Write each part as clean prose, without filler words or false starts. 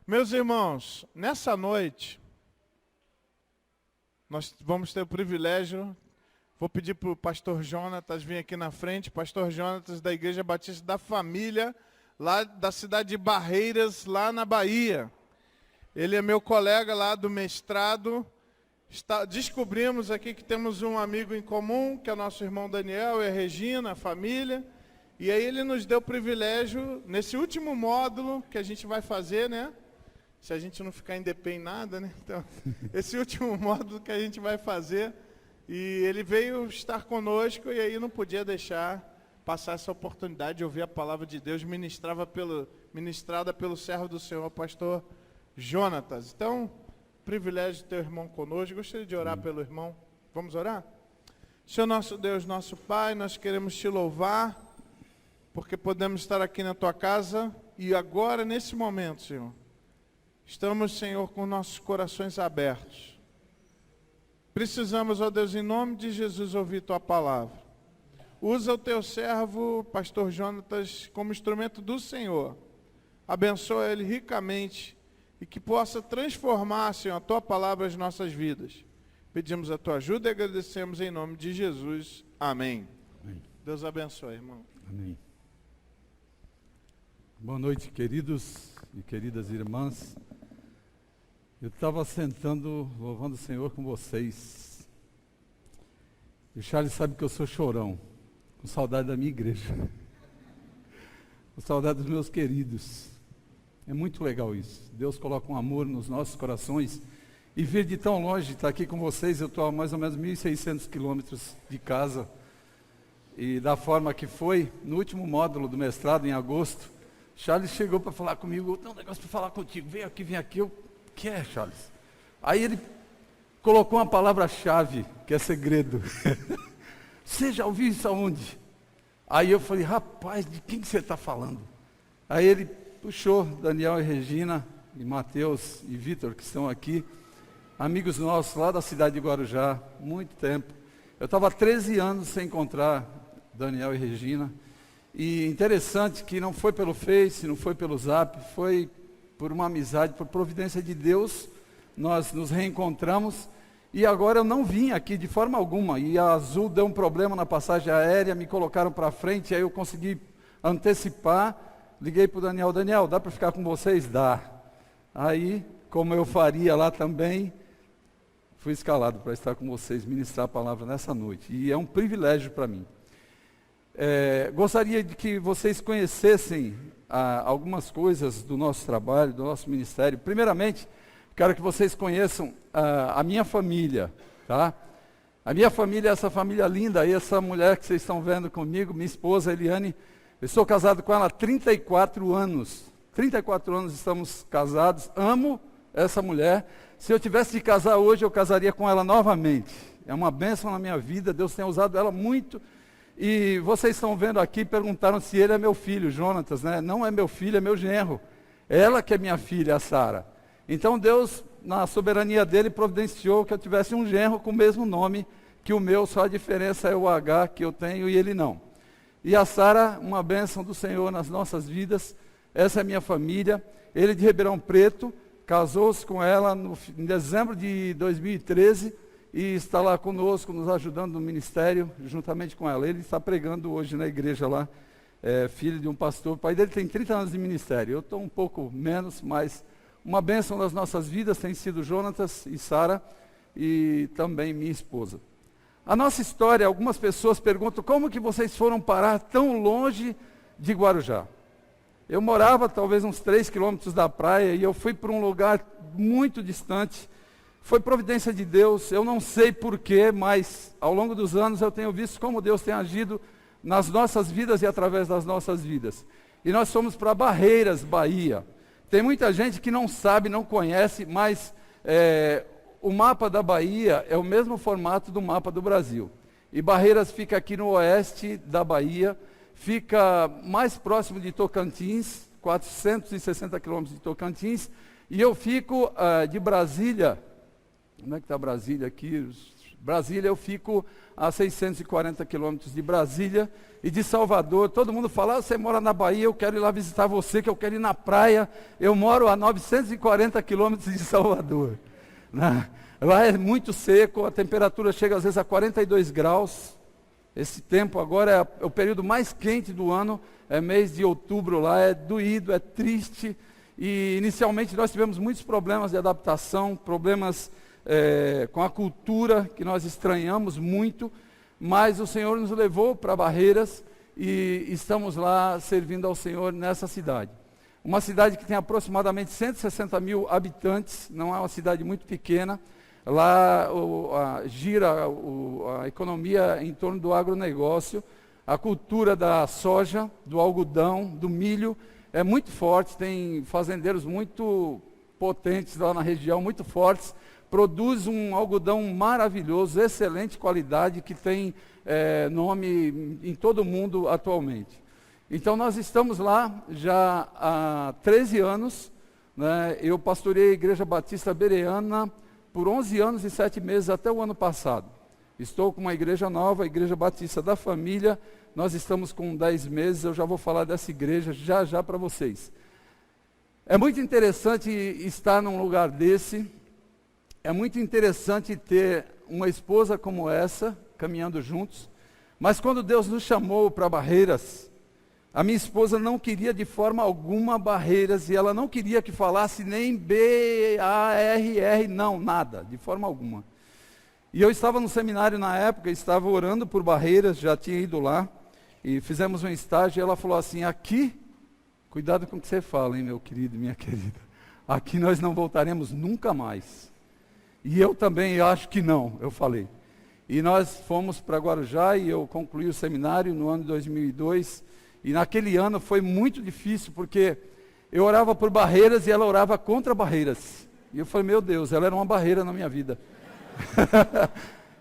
Meus irmãos, nessa noite, nós vamos ter o privilégio, vou pedir para o pastor Jonatas vir aqui na frente, pastor Jonatas da Igreja Batista da Família, lá da cidade de Barreiras, lá na Bahia. Ele é meu colega lá do mestrado. Descobrimos aqui que temos um amigo em comum, que é o nosso irmão Daniel e a Regina, a família. E aí ele nos deu o privilégio, nesse último módulo que a gente vai fazer, né? Se a gente não ficar em DP em nada, né? Então, esse último módulo que a gente vai fazer. E ele veio estar conosco e aí não podia deixar passar essa oportunidade de ouvir a palavra de Deus ministrada pelo servo do Senhor, pastor Jonatas. Então, privilégio de ter o irmão conosco. Gostaria de orar pelo irmão. Vamos orar? Senhor nosso Deus, nosso Pai, nós queremos te louvar, porque podemos estar aqui na tua casa e agora, nesse momento, Senhor, estamos, Senhor, com nossos corações abertos. Precisamos, ó Deus, em nome de Jesus, ouvir tua palavra. Usa o teu servo, pastor Jonatas, como instrumento do Senhor. Abençoa ele ricamente e que possa transformar, Senhor, a tua palavra as nossas vidas. Pedimos a tua ajuda e agradecemos em nome de Jesus. Amém. Amém. Deus abençoe, irmão. Amém. Boa noite, queridos e queridas irmãs. Eu estava sentando, louvando o Senhor com vocês. E o Charles sabe que eu sou chorão, com saudade da minha igreja, com saudade dos meus queridos. É muito legal isso. Deus coloca um amor nos nossos corações. E vir de tão longe, estar aqui com vocês, eu estou a mais ou menos 1.600 quilômetros de casa. E da forma que foi, no último módulo do mestrado, em agosto, Charles chegou para falar comigo, eu tenho um negócio para falar contigo, vem aqui, o que é, Charles? Aí ele colocou uma palavra-chave, que é segredo. Você já ouviu isso aonde? Aí eu falei, rapaz, de quem que você está falando? Aí ele puxou Daniel e Regina, e Mateus e Vitor, que estão aqui, amigos nossos lá da cidade de Guarujá, muito tempo. Eu estava há 13 anos sem encontrar Daniel e Regina, e interessante que não foi pelo Face, não foi pelo Zap, foi por uma amizade, por providência de Deus, nós nos reencontramos, e agora eu não vim aqui de forma alguma, e a Azul deu um problema na passagem aérea, me colocaram para frente, aí eu consegui antecipar, liguei para o Daniel, dá para ficar com vocês? Dá. Aí, como eu faria lá também, fui escalado para estar com vocês, ministrar a palavra nessa noite, e é um privilégio para mim. Gostaria de que vocês conhecessem algumas coisas do nosso trabalho, do nosso ministério. Primeiramente, quero que vocês conheçam a minha família, tá? A minha família é essa família linda aí, essa mulher que vocês estão vendo comigo, minha esposa Eliane. Eu sou casado com ela há 34 anos. 34 anos estamos casados, amo essa mulher. Se eu tivesse de casar hoje, eu casaria com ela novamente. É uma bênção na minha vida, Deus tem usado ela muito. E vocês estão vendo aqui, perguntaram se ele é meu filho, Jonatas, né? Não é meu filho, é meu genro. Ela que é minha filha, a Sara. Então Deus, na soberania dele, providenciou que eu tivesse um genro com o mesmo nome que o meu, só a diferença é o H que eu tenho e ele não. E a Sara, uma bênção do Senhor nas nossas vidas. Essa é a minha família. Ele de Ribeirão Preto, casou-se com ela em dezembro de 2013 e está lá conosco, nos ajudando no ministério, juntamente com ela. Ele está pregando hoje na igreja lá, filho de um pastor. O pai dele tem 30 anos de ministério, eu estou um pouco menos, mas uma bênção nas nossas vidas tem sido Jonatas e Sara e também minha esposa. A nossa história, algumas pessoas perguntam, como que vocês foram parar tão longe de Guarujá? Eu morava talvez uns 3 quilômetros da praia e eu fui para um lugar muito distante. Foi providência de Deus, eu não sei porquê, mas ao longo dos anos eu tenho visto como Deus tem agido nas nossas vidas e através das nossas vidas. E nós fomos para Barreiras, Bahia. Tem muita gente que não sabe, não conhece, mas o mapa da Bahia é o mesmo formato do mapa do Brasil. E Barreiras fica aqui no oeste da Bahia, fica mais próximo de Tocantins, 460 quilômetros de Tocantins, e eu fico de Brasília. Onde é que está Brasília aqui? Brasília, eu fico a 640 quilômetros de Brasília e de Salvador. Todo mundo fala, você mora na Bahia, eu quero ir lá visitar você, que eu quero ir na praia. Eu moro a 940 quilômetros de Salvador. Né? Lá é muito seco, a temperatura chega às vezes a 42 graus. Esse tempo agora é o período mais quente do ano, é mês de outubro lá, é doído, é triste. E inicialmente nós tivemos muitos problemas de adaptação, problemas com a cultura, que nós estranhamos muito, mas o Senhor nos levou para Barreiras e estamos lá servindo ao Senhor nessa cidade. Uma cidade que tem aproximadamente 160 mil habitantes, não é uma cidade muito pequena. Lá gira a economia em torno do agronegócio, a cultura da soja, do algodão, do milho é muito forte, tem fazendeiros muito potentes lá na região, muito fortes, produz um algodão maravilhoso, excelente qualidade, que tem nome em todo o mundo atualmente. Então nós estamos lá já há 13 anos, né? Eu pastorei a Igreja Batista Bereana por 11 anos e 7 meses até o ano passado. Estou com uma igreja nova, a Igreja Batista da Família. Nós estamos com 10 meses, eu já vou falar dessa igreja já para vocês. É muito interessante estar num lugar desse, é muito interessante ter uma esposa como essa, caminhando juntos, mas quando Deus nos chamou para Barreiras, a minha esposa não queria de forma alguma Barreiras, e ela não queria que falasse nem B-A-R-R, não, nada, de forma alguma. E eu estava no seminário na época, estava orando por Barreiras, já tinha ido lá, e fizemos um estágio, e ela falou assim, aqui, cuidado com o que você fala, hein, meu querido, minha querida, aqui nós não voltaremos nunca mais. E eu também acho que não, eu falei. E nós fomos para Guarujá, e eu concluí o seminário no ano de 2002, e naquele ano foi muito difícil, porque eu orava por Barreiras e ela orava contra Barreiras. E eu falei, meu Deus, ela era uma barreira na minha vida.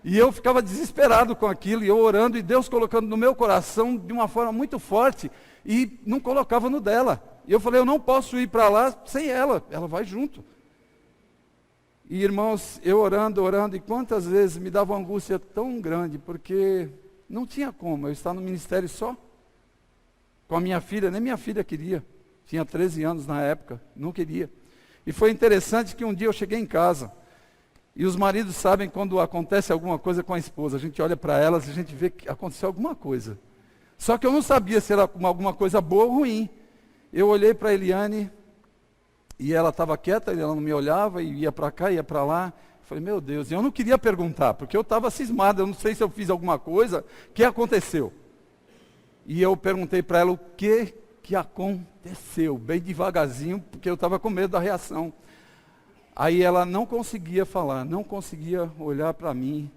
E eu ficava desesperado com aquilo, e eu orando, e Deus colocando no meu coração de uma forma muito forte, e não colocava no dela. E eu falei, eu não posso ir para lá sem ela vai junto. E irmãos, eu orando, e quantas vezes me dava uma angústia tão grande, porque não tinha como eu estar no ministério só. Com a minha filha, nem minha filha queria, tinha 13 anos na época, não queria. E foi interessante que um dia eu cheguei em casa, e os maridos sabem quando acontece alguma coisa com a esposa, a gente olha para elas e a gente vê que aconteceu alguma coisa. Só que eu não sabia se era alguma coisa boa ou ruim. Eu olhei para a Eliane, e ela estava quieta, ela não me olhava, e ia para cá, ia para lá. Eu falei, meu Deus, e eu não queria perguntar, porque eu estava cismado, eu não sei se eu fiz alguma coisa, o que aconteceu? E eu perguntei para ela o que aconteceu, bem devagarzinho, porque eu estava com medo da reação. Aí ela não conseguia falar, não conseguia olhar para mim,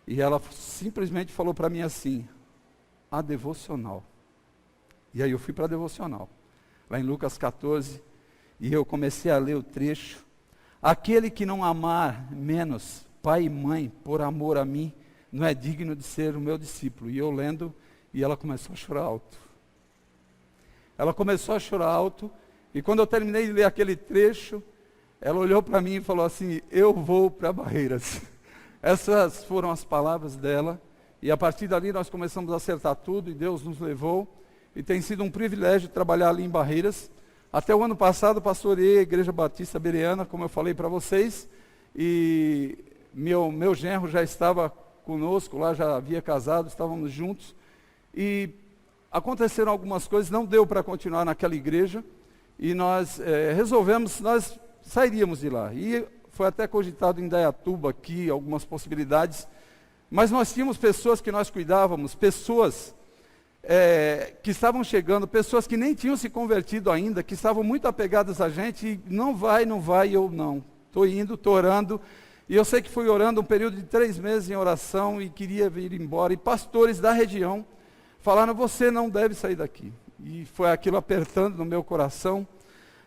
e ela simplesmente falou para mim assim, a devocional. E aí eu fui para a devocional, lá em Lucas 14, e eu comecei a ler o trecho. Aquele que não amar menos pai e mãe por amor a mim, não é digno de ser o meu discípulo. E eu lendo, e ela começou a chorar alto. Ela começou a chorar alto, e quando eu terminei de ler aquele trecho, ela olhou para mim e falou assim, eu vou para Barreiras. Essas foram as palavras dela, e a partir dali nós começamos a acertar tudo, e Deus nos levou, e tem sido um privilégio trabalhar ali em Barreiras. Até o ano passado pastorei a Igreja Batista Bereana, como eu falei para vocês, e meu genro já estava conosco lá, já havia casado, estávamos juntos, e aconteceram algumas coisas, não deu para continuar naquela igreja, e nós resolvemos, nós sairíamos de lá. E foi até cogitado em Indaiatuba aqui, algumas possibilidades, mas nós tínhamos pessoas que nós cuidávamos, pessoas que estavam chegando, pessoas que nem tinham se convertido ainda, que estavam muito apegadas a gente, e não vai, e eu não. Estou indo, estou orando, e eu sei que fui orando um período de 3 meses em oração, e queria vir embora, e pastores da região falaram, você não deve sair daqui. E foi aquilo apertando no meu coração,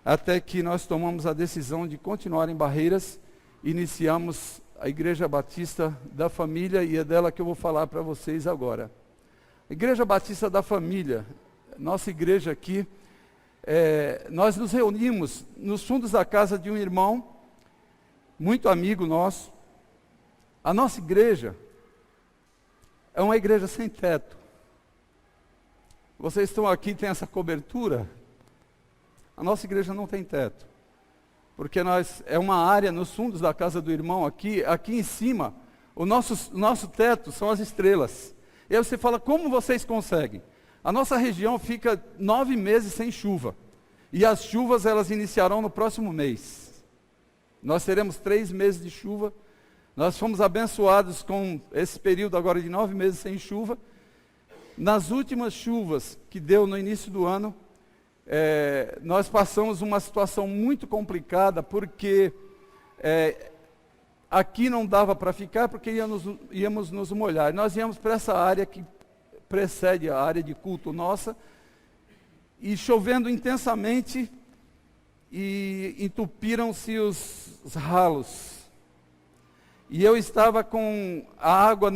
até que nós tomamos a decisão de continuar em Barreiras, iniciamos a Igreja Batista da Família, e é dela que eu vou falar para vocês agora. A Igreja Batista da Família, nossa igreja aqui, nós nos reunimos nos fundos da casa de um irmão, muito amigo nosso, A nossa igreja é uma igreja sem teto. Vocês estão aqui, tem essa cobertura. A nossa igreja não tem teto. Porque é uma área nos fundos da casa do irmão aqui em cima, o nosso teto são as estrelas. E aí você fala, como vocês conseguem? A nossa região fica 9 meses sem chuva. E as chuvas, elas iniciarão no próximo mês. Nós teremos 3 meses de chuva. Nós fomos abençoados com esse período agora de 9 meses sem chuva. Nas últimas chuvas que deu no início do ano, nós passamos uma situação muito complicada, porque aqui não dava para ficar, porque íamos nos molhar. Nós íamos para essa área que precede a área de culto nossa, e chovendo intensamente, e entupiram-se os ralos. E eu estava com a água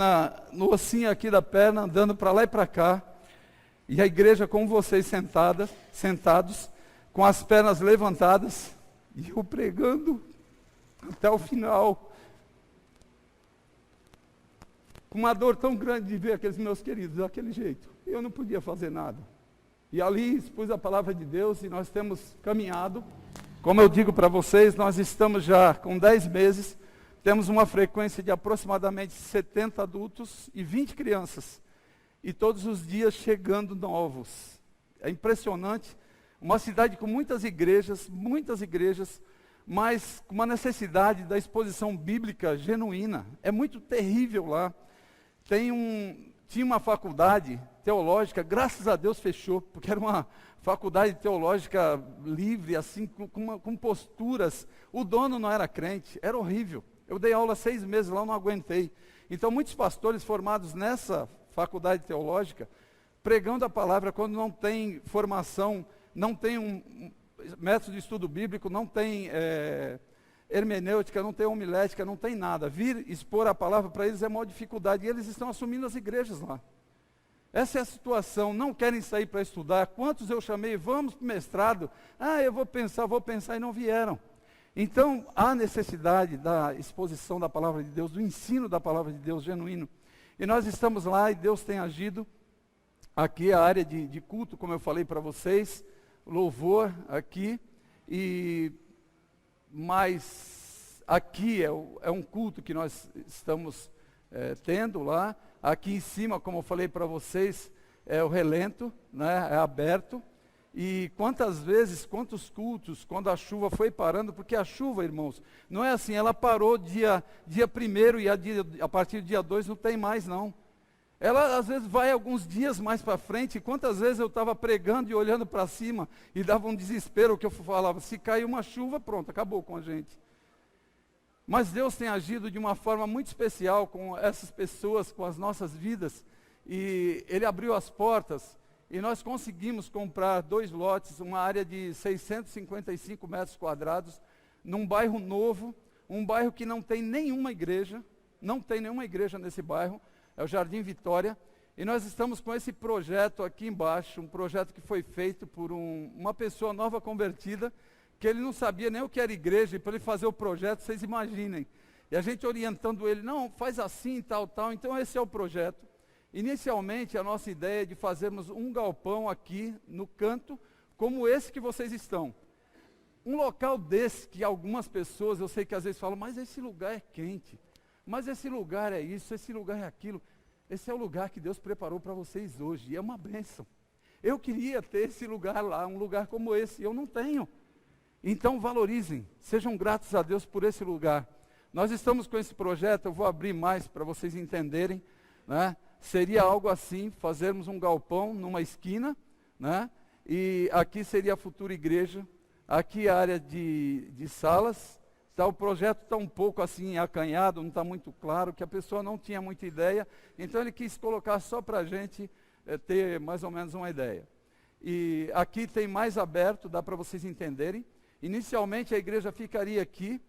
no ossinho aqui da perna, andando para lá e para cá, e a igreja com vocês sentados, com as pernas levantadas, e eu pregando até o final, com uma dor tão grande de ver aqueles meus queridos daquele jeito. Eu não podia fazer nada. E ali expus a palavra de Deus, e nós temos caminhado. Como eu digo para vocês, nós estamos já com 10 meses, temos uma frequência de aproximadamente 70 adultos e 20 crianças. E todos os dias chegando novos. É impressionante. Uma cidade com muitas igrejas, mas com uma necessidade da exposição bíblica genuína. É muito terrível lá. Tinha uma faculdade teológica, graças a Deus fechou, porque era uma faculdade teológica livre, assim, com posturas. O dono não era crente, era horrível. Eu dei aula 6 meses lá, eu não aguentei. Então, muitos pastores formados nessa faculdade teológica, pregando a palavra quando não tem formação, não tem um método de estudo bíblico, não tem hermenêutica, não tem homilética, não tem nada. Vir expor a palavra para eles é maior dificuldade, e eles estão assumindo as igrejas lá. Essa é a situação, não querem sair para estudar. Quantos eu chamei, vamos para o mestrado? Eu vou pensar, e não vieram. Então, há necessidade da exposição da palavra de Deus, do ensino da palavra de Deus genuíno. E nós estamos lá, e Deus tem agido. Aqui é a área de culto, como eu falei para vocês, louvor aqui, mas aqui é um culto que nós estamos tendo lá. Aqui em cima, como eu falei para vocês, é o relento, né, é aberto. E quantos cultos, quando a chuva foi parando, porque a chuva, irmãos, não é assim, ela parou dia 1º e a partir do dia 2 não tem mais, não. Ela às vezes vai alguns dias mais para frente. Quantas vezes eu estava pregando e olhando para cima e dava um desespero, que eu falava, se cair uma chuva, pronto, acabou com a gente. Mas Deus tem agido de uma forma muito especial com essas pessoas, com as nossas vidas, e Ele abriu as portas, e nós conseguimos comprar 2 lotes, uma área de 655 metros quadrados, num bairro novo, um bairro que não tem nenhuma igreja nesse bairro, é o Jardim Vitória, e nós estamos com esse projeto aqui embaixo, um projeto que foi feito por uma pessoa nova convertida, que ele não sabia nem o que era igreja, e para ele fazer o projeto, vocês imaginem. E a gente orientando ele, não, faz assim, tal. Então esse é o projeto. Inicialmente, a nossa ideia é de fazermos um galpão aqui no canto, como esse que vocês estão. Um local desse que algumas pessoas, eu sei que às vezes falam, mas esse lugar é quente, mas esse lugar é isso, esse lugar é aquilo. Esse é o lugar que Deus preparou para vocês hoje, e é uma bênção. Eu queria ter esse lugar lá, um lugar como esse, e eu não tenho. Então valorizem, sejam gratos a Deus por esse lugar. Nós estamos com esse projeto, eu vou abrir mais para vocês entenderem, né? Seria algo assim, fazermos um galpão numa esquina, né? E aqui seria a futura igreja, aqui a área de salas. O projeto está um pouco assim acanhado, não está muito claro, que a pessoa não tinha muita ideia, então ele quis colocar só para a gente ter mais ou menos uma ideia. E aqui tem mais aberto, dá para vocês entenderem. Inicialmente a igreja ficaria aqui,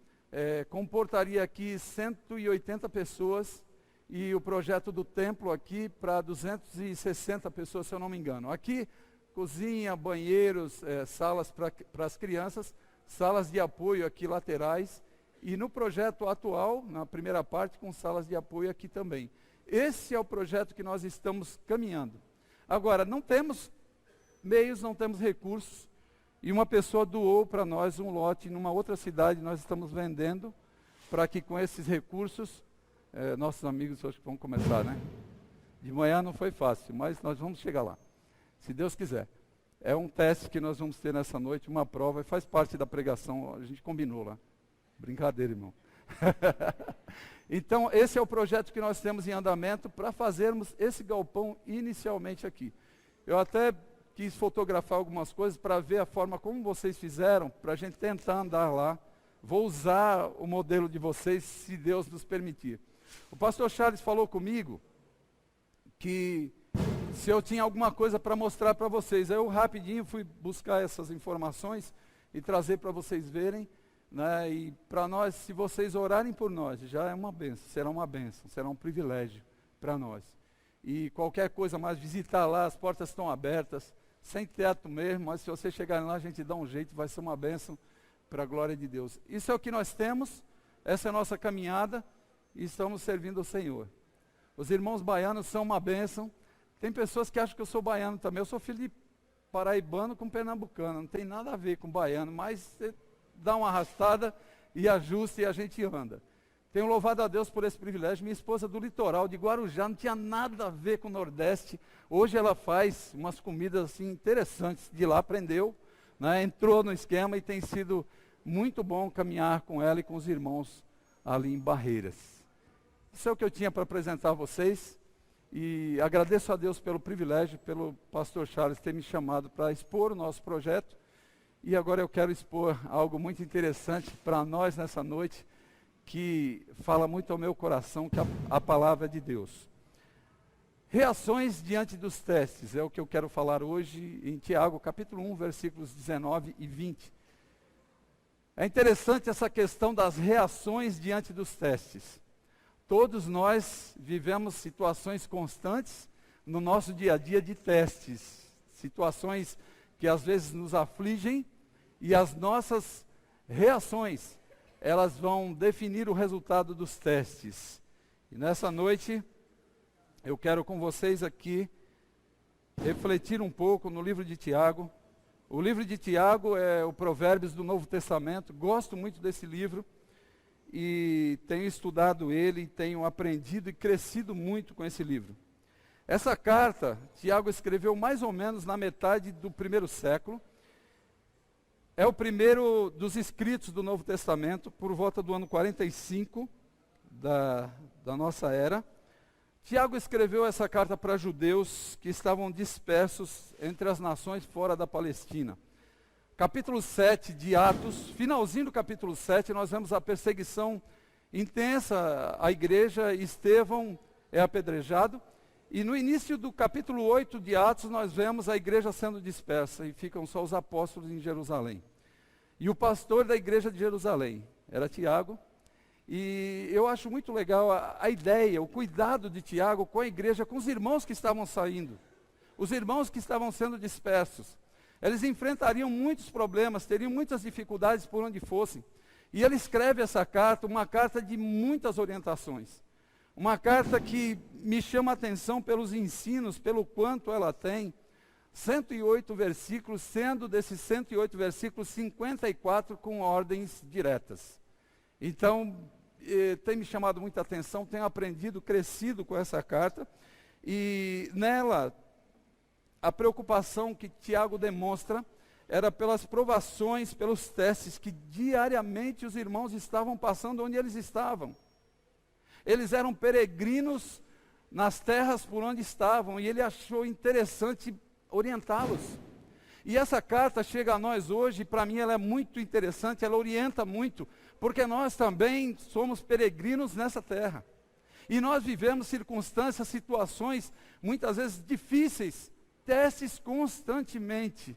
comportaria aqui 180 pessoas, e o projeto do templo aqui para 260 pessoas, se eu não me engano. Aqui, cozinha, banheiros, salas para as crianças, salas de apoio aqui laterais, e no projeto atual, na primeira parte, com salas de apoio aqui também. Esse é o projeto que nós estamos caminhando. Agora, não temos meios, não temos recursos, e uma pessoa doou para nós um lote numa outra cidade, nós estamos vendendo, para que com esses recursos, nossos amigos acho que vão começar, né? De manhã não foi fácil, mas nós vamos chegar lá, se Deus quiser. É um teste que nós vamos ter nessa noite, uma prova, e faz parte da pregação, a gente combinou lá. Brincadeira, irmão. Então, esse é o projeto que nós temos em andamento para fazermos esse galpão inicialmente aqui. Eu até quis fotografar algumas coisas para ver a forma como vocês fizeram, para a gente tentar andar lá. Vou usar o modelo de vocês, se Deus nos permitir. O pastor Charles falou comigo que se eu tinha alguma coisa para mostrar para vocês. Aí eu rapidinho fui buscar essas informações e trazer para vocês verem. Né? E para nós, se vocês orarem por nós, já é uma bênção, será um privilégio para nós. E qualquer coisa mais, visitar lá, as portas estão abertas, sem teto mesmo, mas se você chegar lá, a gente dá um jeito, vai ser uma bênção para a glória de Deus. Isso é o que nós temos, essa é a nossa caminhada, e estamos servindo ao Senhor. Os irmãos baianos são uma bênção. Tem pessoas que acham que eu sou baiano também, eu sou filho de paraibano com pernambucano, não tem nada a ver com baiano, mas dá uma arrastada e ajusta e a gente anda. Tenho louvado a Deus por esse privilégio. Minha esposa do litoral, de Guarujá, não tinha nada a ver com o Nordeste. Hoje ela faz umas comidas assim interessantes. De lá aprendeu, né? Entrou no esquema e tem sido muito bom caminhar com ela e com os irmãos ali em Barreiras. Isso é o que eu tinha para apresentar a vocês. E agradeço a Deus pelo privilégio, pelo pastor Charles ter me chamado para expor o nosso projeto. E agora eu quero expor algo muito interessante para nós nessa noite, que fala muito ao meu coração, que é a palavra de Deus. Reações diante dos testes, é o que eu quero falar hoje em Tiago, capítulo 1, versículos 19 e 20. É interessante essa questão das reações diante dos testes. Todos nós vivemos situações constantes no nosso dia a dia de testes, situações que às vezes nos afligem, e as nossas reações, elas vão definir o resultado dos testes. E nessa noite, eu quero com vocês aqui refletir um pouco no livro de Tiago. O livro de Tiago é o Provérbios do Novo Testamento. Gosto muito desse livro e tenho estudado ele, tenho aprendido e crescido muito com esse livro. Essa carta, Tiago escreveu mais ou menos na metade do primeiro século. É o primeiro dos escritos do Novo Testamento, por volta do ano 45 da nossa era. Tiago escreveu essa carta para judeus que estavam dispersos entre as nações fora da Palestina. Capítulo 7 de Atos, finalzinho do capítulo 7, nós vemos a perseguição intensa à igreja. Estevão é apedrejado. E no início do capítulo 8 de Atos, nós vemos a igreja sendo dispersa e ficam só os apóstolos em Jerusalém. E o pastor da igreja de Jerusalém era Tiago. E eu acho muito legal a ideia, o cuidado de Tiago com a igreja, com os irmãos que estavam saindo, os irmãos que estavam sendo dispersos. Eles enfrentariam muitos problemas, teriam muitas dificuldades por onde fossem. E ele escreve essa carta, uma carta de muitas orientações. Uma carta que me chama a atenção pelos ensinos, pelo quanto ela tem. 108 versículos, sendo desses 108 versículos, 54 com ordens diretas. Então, tem me chamado muita atenção, tenho aprendido, crescido com essa carta. E nela, a preocupação que Tiago demonstra era pelas provações, pelos testes que diariamente os irmãos estavam passando onde eles estavam. Eles eram peregrinos nas terras por onde estavam, e ele achou interessante orientá-los. E essa carta chega a nós hoje, e para mim ela é muito interessante, ela orienta muito, porque nós também somos peregrinos nessa terra. E nós vivemos circunstâncias, situações, muitas vezes difíceis, testes constantemente.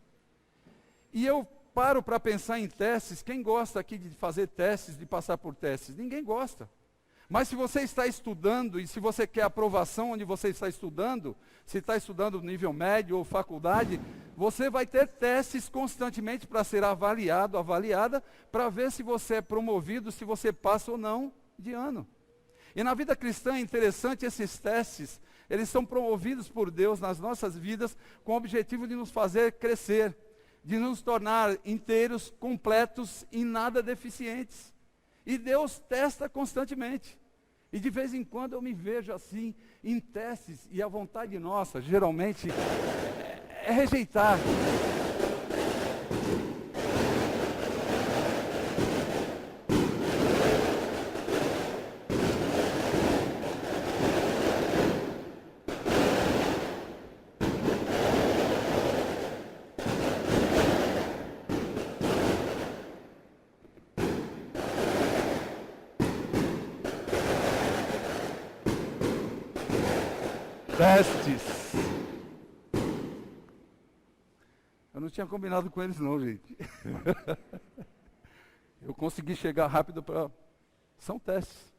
E eu paro para pensar em testes. Quem gosta aqui de fazer testes, de passar por testes? Ninguém gosta. Mas se você está estudando, e se você quer aprovação onde você está estudando, se está estudando nível médio ou faculdade, você vai ter testes constantemente para ser avaliado, avaliada, para ver se você é promovido, se você passa ou não de ano. E na vida cristã é interessante esses testes, eles são promovidos por Deus nas nossas vidas com o objetivo de nos fazer crescer, de nos tornar inteiros, completos e nada deficientes. E Deus testa constantemente. E de vez em quando eu me vejo assim, em testes, e a vontade nossa, geralmente, é rejeitar. Testes. Eu não tinha combinado com eles não, gente. Eu consegui chegar rápido para... São testes.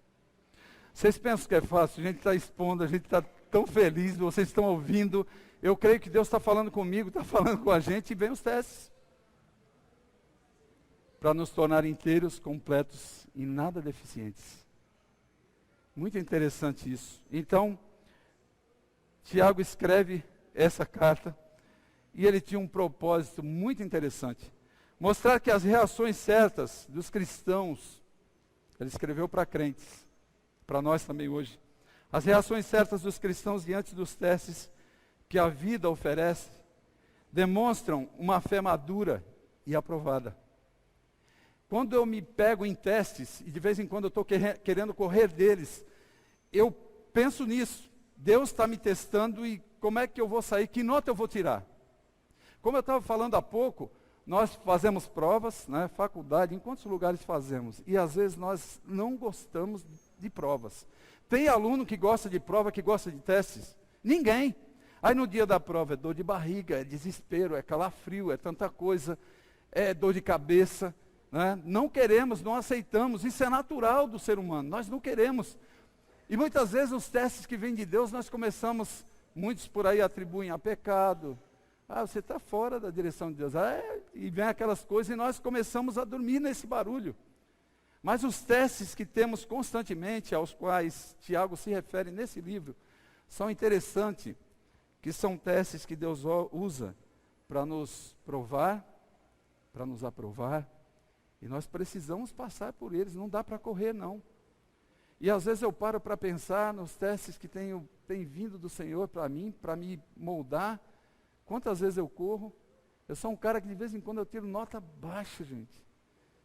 Vocês pensam que é fácil? A gente está expondo, a gente está tão feliz, vocês estão ouvindo. Eu creio que Deus está falando comigo, está falando com a gente, e vem os testes. Para nos tornar inteiros, completos e nada deficientes. Muito interessante isso. Então, Tiago escreve essa carta e ele tinha um propósito muito interessante. Mostrar que as reações certas dos cristãos, ele escreveu para crentes, para nós também hoje, as reações certas dos cristãos diante dos testes que a vida oferece, demonstram uma fé madura e aprovada. Quando eu me pego em testes, e de vez em quando eu estou querendo correr deles, eu penso nisso. Deus está me testando e como é que eu vou sair? Que nota eu vou tirar? Como eu estava falando há pouco, nós fazemos provas, né, faculdade, em quantos lugares fazemos? E às vezes nós não gostamos de provas. Tem aluno que gosta de prova, que gosta de testes? Ninguém. Aí no dia da prova é dor de barriga, é desespero, é calafrio, é tanta coisa, é dor de cabeça. Né? Não queremos, não aceitamos, isso é natural do ser humano, nós não queremos. E muitas vezes os testes que vêm de Deus, nós começamos, muitos por aí atribuem a pecado. Ah, você está fora da direção de Deus. E vem aquelas coisas e nós começamos a dormir nesse barulho. Mas os testes que temos constantemente, aos quais Tiago se refere nesse livro, são interessantes, que são testes que Deus usa para nos provar, para nos aprovar, e nós precisamos passar por eles, não dá para correr não. E às vezes eu paro para pensar nos testes que têm vindo do Senhor para mim, para me moldar. Quantas vezes eu corro? Eu sou um cara que de vez em quando eu tiro nota baixa, gente.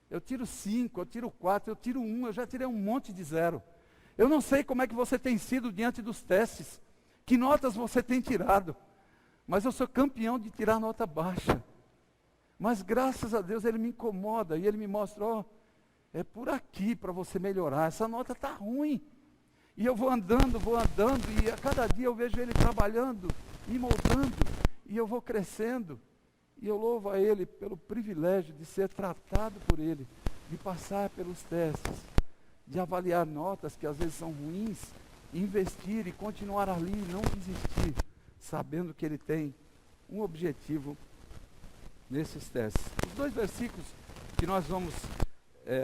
Eu tiro 5, eu tiro 4, eu tiro 1, eu já tirei um monte de 0. Eu não sei como é que você tem sido diante dos testes, que notas você tem tirado, mas eu sou campeão de tirar nota baixa. Mas graças a Deus Ele me incomoda e Ele me mostra, ó, é por aqui para você melhorar, essa nota está ruim. E eu vou andando, e a cada dia eu vejo Ele trabalhando, me moldando, e eu vou crescendo. E eu louvo a Ele pelo privilégio de ser tratado por Ele, de passar pelos testes, de avaliar notas que às vezes são ruins, investir e continuar ali, não desistir, sabendo que Ele tem um objetivo nesses testes. Os 2 versículos que nós vamos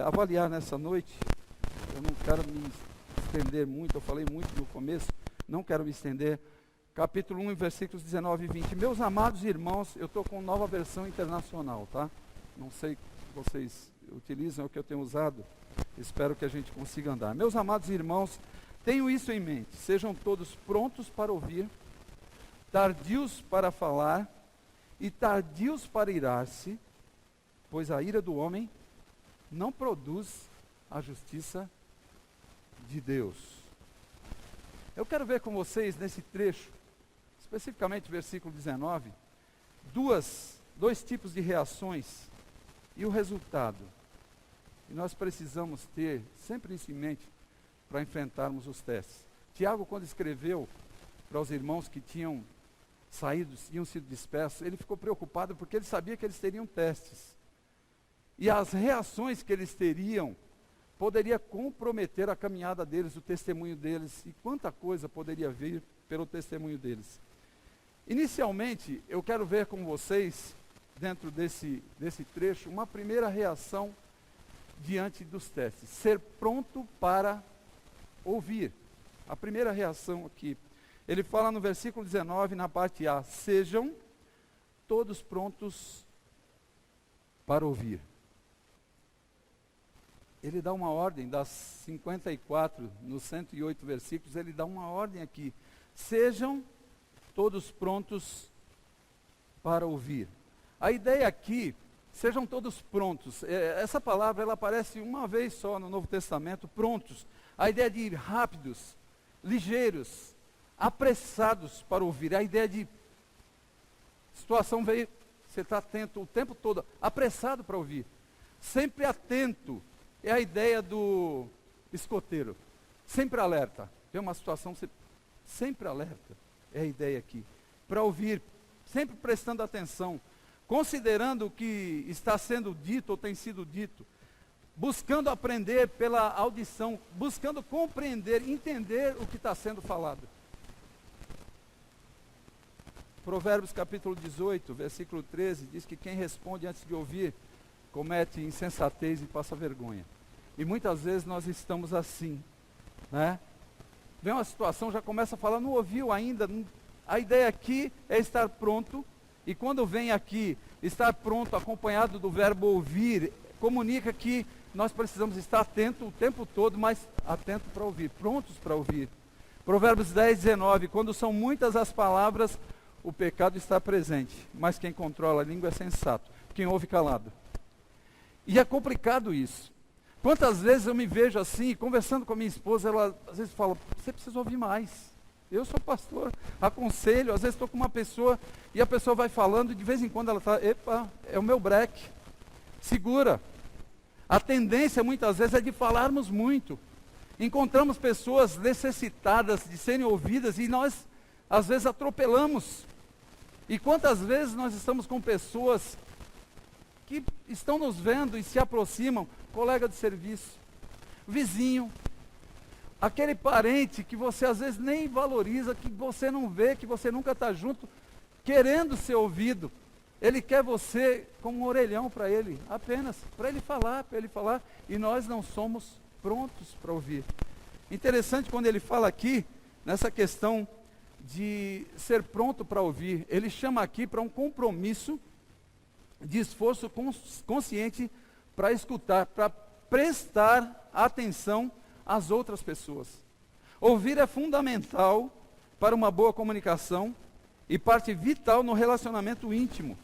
avaliar nessa noite, eu não quero me estender muito, eu falei muito no começo, não quero me estender. Capítulo 1, versículos 19 e 20. Meus amados irmãos, eu estou com nova versão internacional, tá? Não sei se vocês utilizam o que eu tenho usado, espero que a gente consiga andar. Meus amados irmãos, tenham isso em mente, sejam todos prontos para ouvir, tardios para falar e tardios para irar-se, pois a ira do homem não produz a justiça de Deus. Eu quero ver com vocês nesse trecho, especificamente versículo 19, dois tipos de reações e o resultado. E nós precisamos ter sempre isso em mente para enfrentarmos os testes. Tiago, quando escreveu para os irmãos que tinham saído, tinham sido dispersos, ele ficou preocupado porque ele sabia que eles teriam testes. E as reações que eles teriam poderia comprometer a caminhada deles, o testemunho deles, e quanta coisa poderia vir pelo testemunho deles. Inicialmente, eu quero ver com vocês, dentro desse trecho, uma primeira reação diante dos testes. Ser pronto para ouvir. A primeira reação aqui. Ele fala no versículo 19, na parte A, sejam todos prontos para ouvir. Ele dá uma ordem, das 54 nos 108 versículos, ele dá uma ordem aqui. Sejam todos prontos para ouvir. A ideia aqui, sejam todos prontos. Essa palavra, ela aparece uma vez só no Novo Testamento, prontos. A ideia de ir rápidos, ligeiros, apressados para ouvir. A ideia de situação veio, você está atento o tempo todo, apressado para ouvir. Sempre atento. É a ideia do escoteiro. Sempre alerta. Tem uma situação, você sempre alerta. É a ideia aqui. Para ouvir, sempre prestando atenção, considerando o que está sendo dito ou tem sido dito, buscando aprender pela audição, buscando compreender, entender o que está sendo falado. Provérbios capítulo 18, versículo 13, diz que quem responde antes de ouvir, comete insensatez e passa vergonha. E muitas vezes nós estamos assim, né? Vem uma situação, já começa a falar, não ouviu ainda. A ideia aqui é estar pronto, e quando vem aqui, estar pronto, acompanhado do verbo ouvir, comunica que nós precisamos estar atentos o tempo todo, mas atento para ouvir, prontos para ouvir. Provérbios 10, 19, quando são muitas as palavras, o pecado está presente, mas quem controla a língua é sensato, quem ouve calado. E é complicado isso. Quantas vezes eu me vejo assim, conversando com a minha esposa, ela às vezes fala, você precisa ouvir mais. Eu sou pastor, aconselho, às vezes estou com uma pessoa, e a pessoa vai falando, e de vez em quando ela está, epa, é o meu breque. Segura. A tendência muitas vezes é de falarmos muito. Encontramos pessoas necessitadas de serem ouvidas, e nós às vezes atropelamos. E quantas vezes nós estamos com pessoas que estão nos vendo e se aproximam, colega de serviço, vizinho, aquele parente que você às vezes nem valoriza, que você não vê, que você nunca está junto, querendo ser ouvido. Ele quer você como um orelhão para ele, apenas, para ele falar, e nós não somos prontos para ouvir. Interessante quando ele fala aqui, nessa questão de ser pronto para ouvir, ele chama aqui para um compromisso de esforço consciente para escutar, para prestar atenção às outras pessoas. Ouvir é fundamental para uma boa comunicação e parte vital no relacionamento íntimo.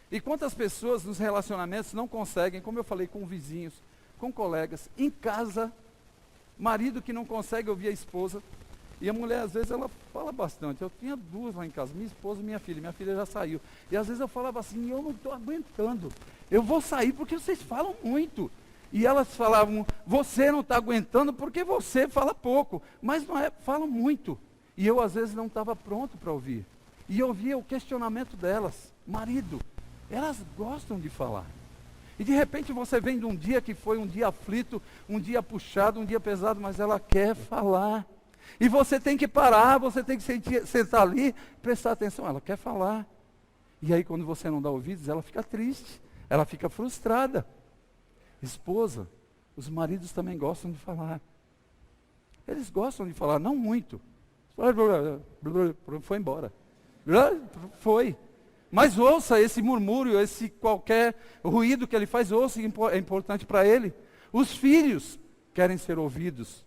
E quantas pessoas nos relacionamentos não conseguem, como eu falei, com vizinhos, com colegas, em casa, marido que não consegue ouvir a esposa. E a mulher, às vezes, ela fala bastante. Eu tinha duas lá em casa, minha esposa e minha filha. Minha filha já saiu. E às vezes eu falava assim, eu não estou aguentando. Eu vou sair porque vocês falam muito. E elas falavam, você não está aguentando porque você fala pouco. Mas não é, falam muito. E eu, às vezes, não estava pronto para ouvir. E eu ouvia o questionamento delas. Marido, elas gostam de falar. E de repente você vem de um dia que foi um dia aflito, um dia puxado, um dia pesado, mas ela quer falar. E você tem que parar, você tem que sentar ali, prestar atenção. Ela quer falar. E aí quando você não dá ouvidos, ela fica triste, ela fica frustrada. Esposa, os maridos também gostam de falar. Eles gostam de falar, não muito. Foi embora. Foi. Mas ouça esse murmúrio, esse qualquer ruído que ele faz, ouça, é importante para ele. Os filhos querem ser ouvidos.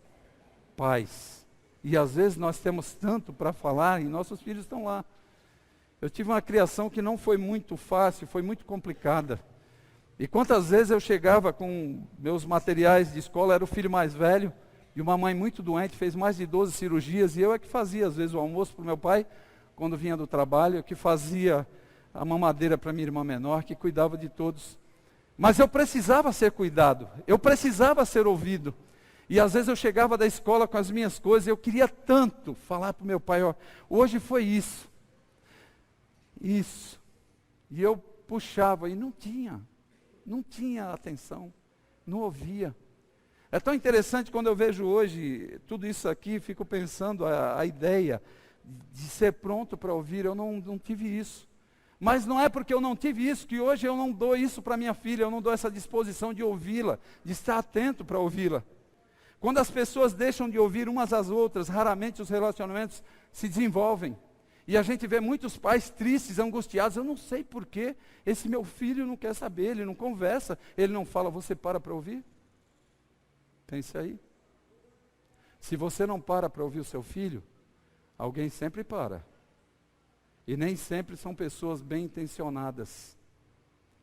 Pais. E às vezes nós temos tanto para falar e nossos filhos estão lá. Eu tive uma criação que não foi muito fácil, foi muito complicada. E quantas vezes eu chegava com meus materiais de escola, era o filho mais velho, e uma mãe muito doente, fez mais de 12 cirurgias, e eu é que fazia às vezes o almoço para o meu pai, quando vinha do trabalho, eu que fazia a mamadeira para minha irmã menor, que cuidava de todos. Mas eu precisava ser cuidado, eu precisava ser ouvido. E às vezes eu chegava da escola com as minhas coisas, eu queria tanto falar para o meu pai, ó, hoje foi isso. Isso. E eu puxava e não tinha atenção, não ouvia. É tão interessante quando eu vejo hoje tudo isso aqui, fico pensando a ideia, de ser pronto para ouvir, eu não tive isso. Mas não é porque eu não tive isso que hoje eu não dou isso para minha filha, eu não dou essa disposição de ouvi-la, de estar atento para ouvi-la. Quando as pessoas deixam de ouvir umas às outras, raramente os relacionamentos se desenvolvem. E a gente vê muitos pais tristes, angustiados, eu não sei porquê, esse meu filho não quer saber, ele não conversa, ele não fala, você para ouvir? Pense aí. Se você não para ouvir o seu filho, alguém sempre para. E nem sempre são pessoas bem intencionadas.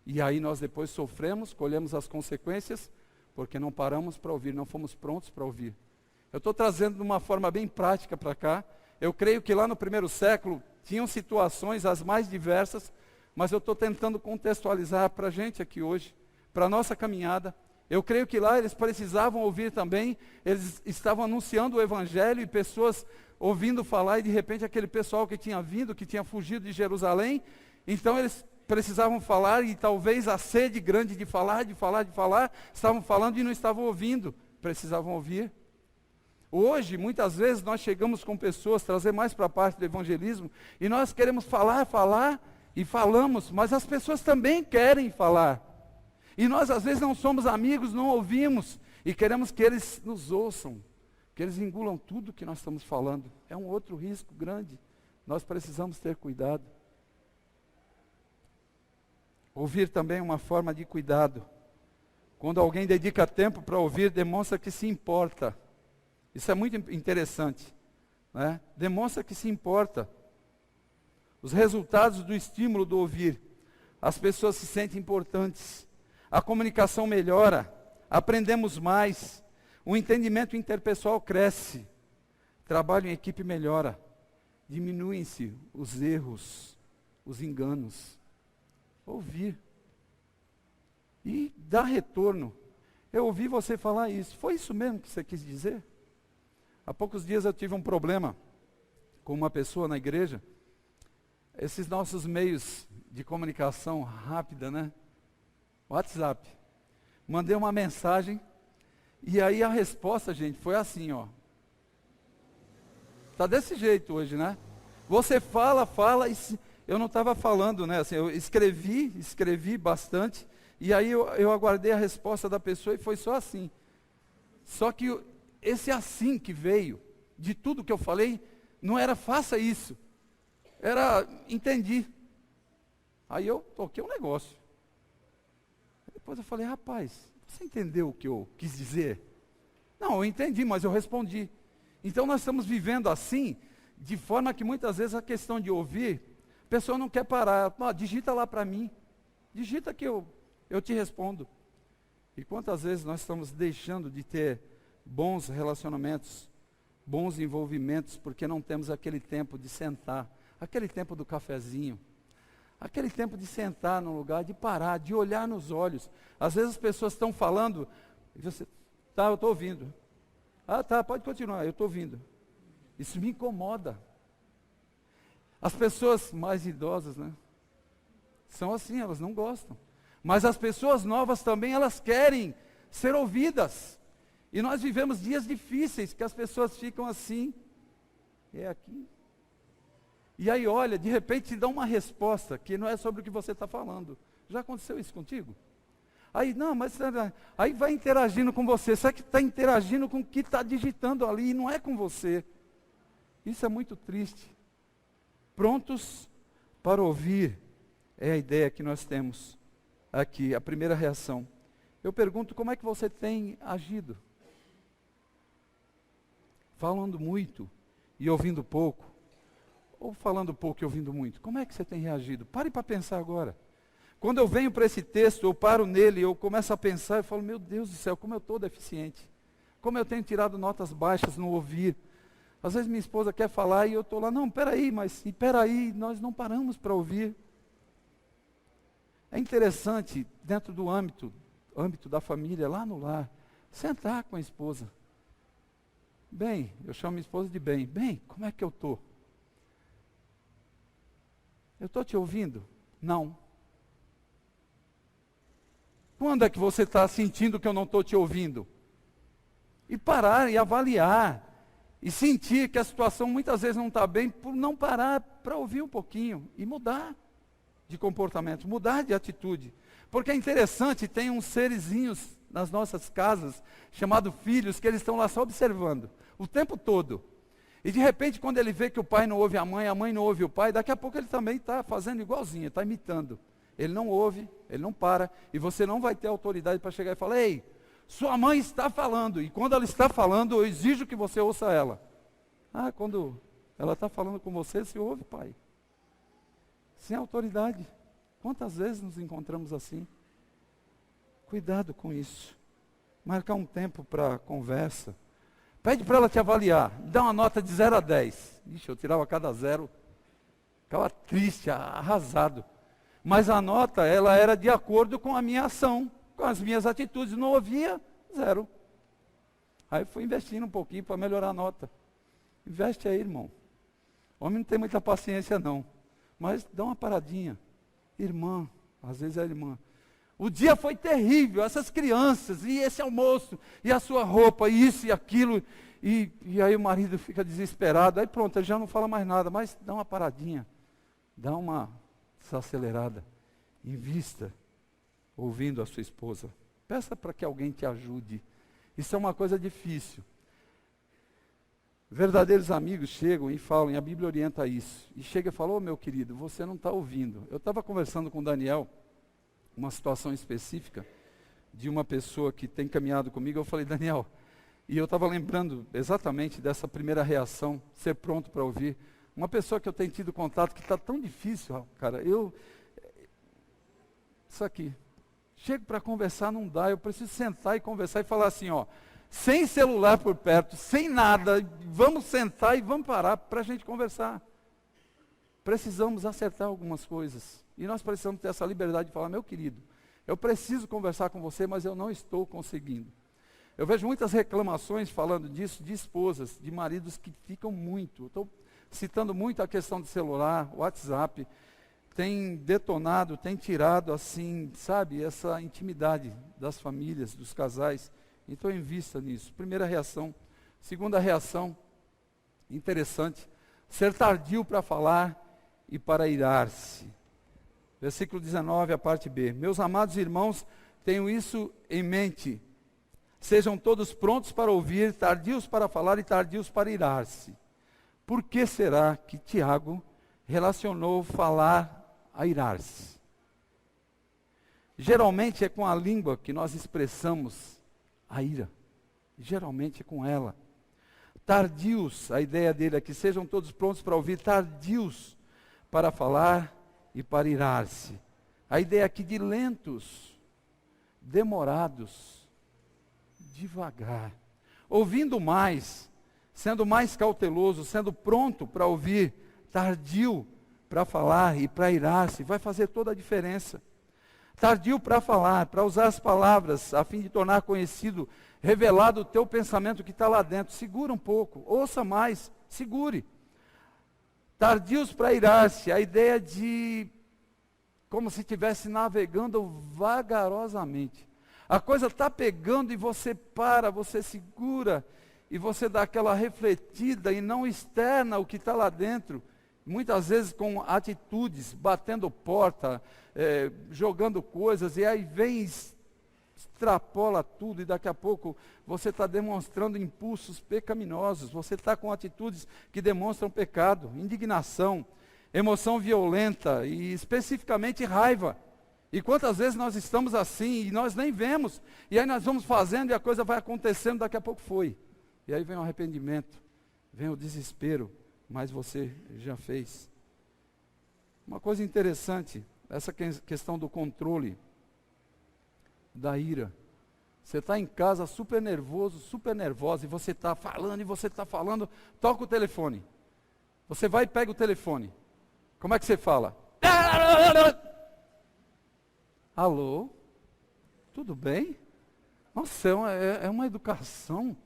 E aí nós depois sofremos, colhemos as consequências, porque não paramos para ouvir, não fomos prontos para ouvir. Eu estou trazendo de uma forma bem prática para cá. Eu creio que lá no primeiro século tinham situações as mais diversas, mas eu estou tentando contextualizar para a gente aqui hoje, para a nossa caminhada. Eu creio que lá eles precisavam ouvir também, eles estavam anunciando o Evangelho e pessoas ouvindo falar, e de repente aquele pessoal que tinha vindo, que tinha fugido de Jerusalém, então eles precisavam falar, e talvez a sede grande de falar, estavam falando e não estavam ouvindo, precisavam ouvir. Hoje, muitas vezes, nós chegamos com pessoas, trazer mais para a parte do evangelismo, e nós queremos falar, e falamos, mas as pessoas também querem falar. E nós, às vezes, não somos amigos, não ouvimos, e queremos que eles nos ouçam, que eles engulam tudo que nós estamos falando. É um outro risco grande. Nós precisamos ter cuidado. Ouvir também é uma forma de cuidado. Quando alguém dedica tempo para ouvir, demonstra que se importa. Isso é muito interessante, né? Demonstra que se importa. Os resultados do estímulo do ouvir. As pessoas se sentem importantes. A comunicação melhora. Aprendemos mais. O entendimento interpessoal cresce. Trabalho em equipe melhora. Diminuem-se os erros, os enganos. Ouvir. E dar retorno. Eu ouvi você falar isso. Foi isso mesmo que você quis dizer? Há poucos dias eu tive um problema com uma pessoa na igreja. Esses nossos meios de comunicação rápida, né? WhatsApp. Mandei uma mensagem e aí a resposta, gente, foi assim, ó. Tá desse jeito hoje, né? Você fala e eu não estava falando, né? Assim, eu escrevi bastante e aí eu aguardei a resposta da pessoa e foi só assim. Só que esse assim que veio, de tudo que eu falei, não era faça isso. Era entendi. Aí eu toquei um negócio. Depois eu falei, rapaz, você entendeu o que eu quis dizer? Não, eu entendi, mas eu respondi. Então nós estamos vivendo assim, de forma que muitas vezes a questão de ouvir, a pessoa não quer parar. Digita lá para mim. Digita que eu te respondo. E quantas vezes nós estamos deixando de ter bons relacionamentos, bons envolvimentos, porque não temos aquele tempo de sentar, aquele tempo do cafezinho, aquele tempo de sentar num lugar, de parar, de olhar nos olhos. Às vezes as pessoas estão falando, e você, tá, eu estou ouvindo. Ah, tá, pode continuar, eu estou ouvindo. Isso me incomoda. As pessoas mais idosas, né? São assim, elas não gostam. Mas as pessoas novas também, elas querem ser ouvidas. E nós vivemos dias difíceis, que as pessoas ficam assim, é aqui. E aí olha, de repente te dá uma resposta, que não é sobre o que você está falando. Já aconteceu isso contigo? Aí, não, mas aí vai interagindo com você, só que está interagindo com o que está digitando ali, e não é com você. Isso é muito triste. Prontos para ouvir, é a ideia que nós temos aqui, a primeira reação. Eu pergunto, como é que você tem agido? Falando muito e ouvindo pouco? Ou falando pouco e ouvindo muito? Como é que você tem reagido? Pare para pensar agora. Quando eu venho para esse texto, eu paro nele, eu começo a pensar, eu falo, meu Deus do céu, como eu estou deficiente. Como eu tenho tirado notas baixas no ouvir. Às vezes minha esposa quer falar e eu estou lá, não, peraí, nós não paramos para ouvir. É interessante, dentro do âmbito da família, lá no lar, sentar com a esposa. Bem, eu chamo minha esposa de bem. Bem, como é que eu estou? Eu estou te ouvindo? Não. Quando é que você está sentindo que eu não estou te ouvindo? E parar e avaliar. E sentir que a situação muitas vezes não está bem por não parar para ouvir um pouquinho e mudar de comportamento, mudar de atitude. Porque é interessante, tem uns serizinhos nas nossas casas, chamados filhos, que eles estão lá só observando, o tempo todo. E de repente, quando ele vê que o pai não ouve a mãe não ouve o pai, daqui a pouco ele também está fazendo igualzinho, está imitando. Ele não ouve, ele não para, e você não vai ter autoridade para chegar e falar, ei, sua mãe está falando, e quando ela está falando, eu exijo que você ouça ela. Ah, quando ela está falando com você, se ouve, pai. Sem autoridade. Quantas vezes nos encontramos assim? Cuidado com isso. Marcar um tempo para conversa. Pede para ela te avaliar. Dá uma nota de 0 a 10. Ixi, eu tirava cada 0. Ficava triste, arrasado. Mas a nota, ela era de acordo com a minha ação, com as minhas atitudes. Não ouvia, 0. Aí fui investindo um pouquinho para melhorar a nota. Investe aí, irmão. Homem não tem muita paciência, não. Mas dá uma paradinha. Irmã, às vezes é irmã. O dia foi terrível, essas crianças, e esse almoço, e a sua roupa, e isso e aquilo. E aí o marido fica desesperado. Aí pronto, ele já não fala mais nada. Mas dá uma paradinha. Dá uma desacelerada. Invista ouvindo a sua esposa. Peça para que alguém te ajude. Isso é uma coisa difícil. Verdadeiros amigos chegam e falam, e a Bíblia orienta isso. E chega e fala, ô meu querido, você não está ouvindo. Eu estava conversando com o Daniel, uma situação específica, de uma pessoa que tem caminhado comigo. Eu falei, Daniel, e eu estava lembrando exatamente dessa primeira reação, ser pronto para ouvir. Uma pessoa que eu tenho tido contato, que está tão difícil, cara, isso aqui, chego para conversar, não dá, eu preciso sentar e conversar e falar assim, ó, sem celular por perto, sem nada, vamos sentar e vamos parar para a gente conversar. Precisamos acertar algumas coisas. E nós precisamos ter essa liberdade de falar, meu querido, eu preciso conversar com você, mas eu não estou conseguindo. Eu vejo muitas reclamações falando disso, de esposas, de maridos que ficam muito. Estou citando muito a questão do celular, WhatsApp, tem detonado, tem tirado assim, sabe, essa intimidade das famílias, dos casais. Então invista nisso. Primeira reação. Segunda reação, interessante, ser tardio para falar e para irar-se. Versículo 19, a parte B. Meus amados irmãos, tenham isso em mente. Sejam todos prontos para ouvir, tardios para falar e tardios para irar-se. Por que será que Tiago relacionou falar a irar-se? Geralmente é com a língua que nós expressamos a ira. Geralmente é com ela. Tardios, a ideia dele é que sejam todos prontos para ouvir, tardios para falar e para irar-se. A ideia aqui de lentos, demorados, devagar. Ouvindo mais, sendo mais cauteloso, sendo pronto para ouvir, tardio para falar e para irar-se, vai fazer toda a diferença. Tardio para falar, para usar as palavras, a fim de tornar conhecido, revelado o teu pensamento que está lá dentro. Segura um pouco, ouça mais, segure. Tardios para irar-se, a ideia de como se estivesse navegando vagarosamente. A coisa está pegando e você para, você segura, e você dá aquela refletida e não externa o que está lá dentro. Muitas vezes com atitudes, batendo porta, jogando coisas, e aí vem, extrapola tudo, e daqui a pouco você está demonstrando impulsos pecaminosos, você está com atitudes que demonstram pecado, indignação, emoção violenta, e especificamente raiva. E quantas vezes nós estamos assim, e nós nem vemos, e aí nós vamos fazendo, e a coisa vai acontecendo, daqui a pouco foi. E aí vem o arrependimento, vem o desespero, mas você já fez. Uma coisa interessante, essa questão do controle da ira. Você está em casa super nervoso, super nervosa, e você está falando, toca o telefone. Você vai e pega o telefone. Como é que você fala? Alô? Tudo bem? Nossa, é uma educação,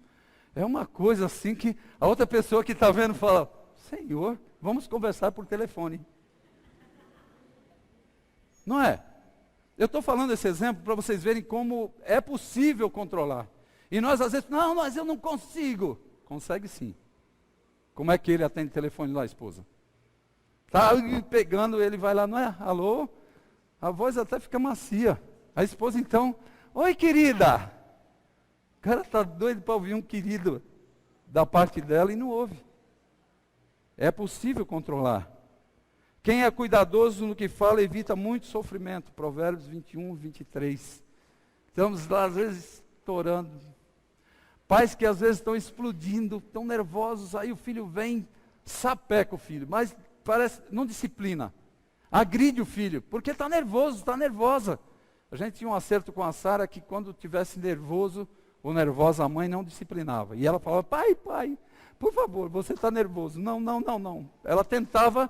é uma coisa assim que a outra pessoa que está vendo fala, Senhor, vamos conversar por telefone. Não é? Eu estou falando esse exemplo para vocês verem como é possível controlar. E nós às vezes, não, mas eu não consigo. Consegue sim. Como é que ele atende o telefone lá, a esposa? Tá pegando, ele vai lá, não é? Alô? A voz até fica macia. A esposa então, oi querida. O cara está doido para ouvir um querido da parte dela e não ouve. É possível controlar. Quem é cuidadoso no que fala evita muito sofrimento. Provérbios 21, 23. Estamos lá às vezes estourando. Pais que às vezes estão explodindo, estão nervosos, aí o filho vem, sapeca o filho, mas parece, não disciplina. Agride o filho, porque está nervoso, está nervosa. A gente tinha um acerto com a Sara que quando tivesse nervoso ou nervosa, a mãe não disciplinava. E ela falava, pai, por favor, você está nervoso. Não. Ela tentava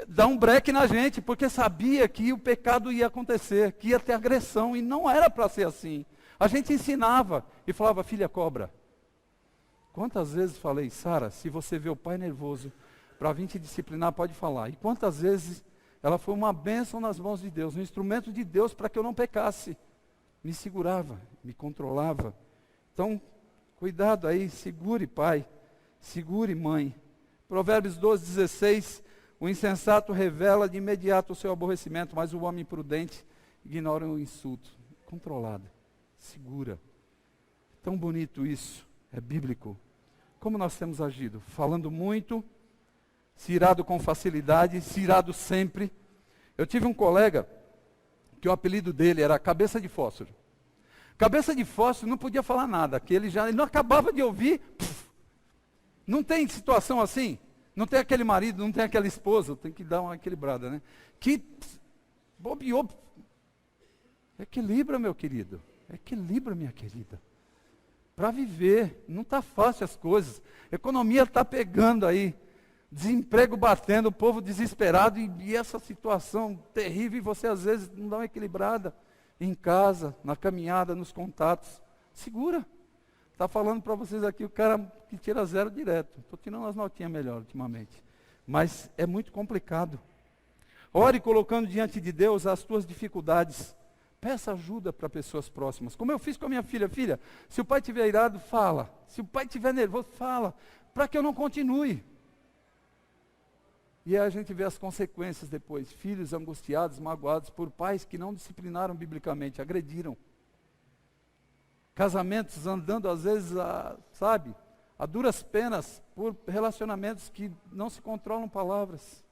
dar um breque na gente, porque sabia que o pecado ia acontecer, que ia ter agressão, e não era para ser assim. A gente ensinava e falava, filha, cobra. Quantas vezes falei, Sara, se você vê o pai nervoso, para vir te disciplinar, pode falar. E quantas vezes ela foi uma bênção nas mãos de Deus, um instrumento de Deus para que eu não pecasse. Me segurava, me controlava. Então, cuidado aí, segure pai, segure mãe. Provérbios 12, 16, o insensato revela de imediato o seu aborrecimento, mas o homem prudente ignora o insulto. Controlado, segura. Tão bonito isso, é bíblico. Como nós temos agido? Falando muito, se irado com facilidade, se irado sempre. Eu tive um colega, que o apelido dele era Cabeça de Fósforo. Cabeça de Fósforo não podia falar nada, que ele não acabava de ouvir. Não tem situação assim? Não tem aquele marido, não tem aquela esposa, tem que dar uma equilibrada, né? Que bobeou. Equilibra, meu querido. Equilibra, minha querida. Para viver, não está fácil as coisas. A economia está pegando aí. Desemprego batendo, o povo desesperado e essa situação terrível. E você às vezes não dá uma equilibrada em casa, na caminhada, nos contatos. Segura. Está falando para vocês aqui o cara que tira zero direto. Estou tirando umas notinhas melhor ultimamente. Mas é muito complicado. Ore colocando diante de Deus as tuas dificuldades. Peça ajuda para pessoas próximas. Como eu fiz com a minha filha. Filha, se o pai estiver irado, fala. Se o pai estiver nervoso, fala. Para que eu não continue. E aí a gente vê as consequências depois. Filhos angustiados, magoados por pais que não disciplinaram biblicamente, agrediram. Casamentos andando às vezes, a duras penas por relacionamentos que não se controlam palavras.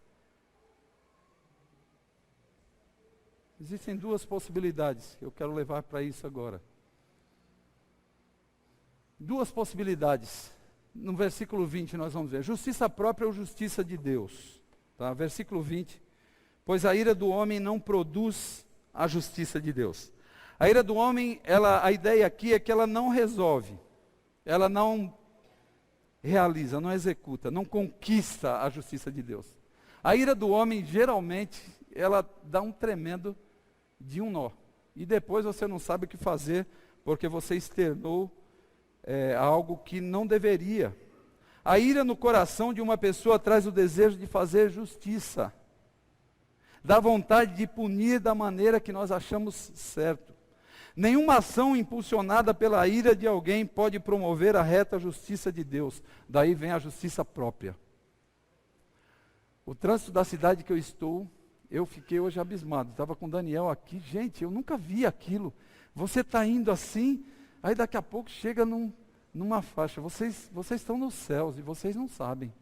Existem duas possibilidades, eu quero levar para isso agora. Duas possibilidades. No versículo 20 nós vamos ver. Justiça própria ou justiça de Deus. Tá? Versículo 20. Pois a ira do homem não produz a justiça de Deus. A ira do homem, a ideia aqui é que ela não resolve. Ela não realiza, não executa, não conquista a justiça de Deus. A ira do homem, geralmente, ela dá um tremendo de um nó. E depois você não sabe o que fazer, porque você externou algo que não deveria. A ira no coração de uma pessoa traz o desejo de fazer justiça. Dá vontade de punir da maneira que nós achamos certo. Nenhuma ação impulsionada pela ira de alguém pode promover a reta justiça de Deus. Daí vem a justiça própria. O trânsito da cidade que eu estou, eu fiquei hoje abismado. Estava com o Daniel aqui. Gente, eu nunca vi aquilo. Você está indo assim, aí daqui a pouco chega numa faixa. Vocês estão nos céus e vocês não sabem.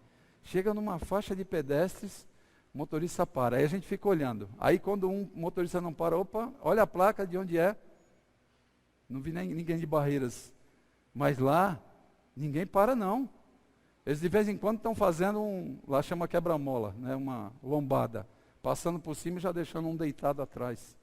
Chega numa faixa de pedestres, o motorista para. Aí a gente fica olhando. Aí quando um motorista não para, opa, olha a placa de onde é. Não vi ninguém de Barreiras. Mas lá, ninguém para não. Eles de vez em quando estão fazendo lá chama quebra-mola, né, uma lombada. Passando por cima e já deixando um deitado atrás.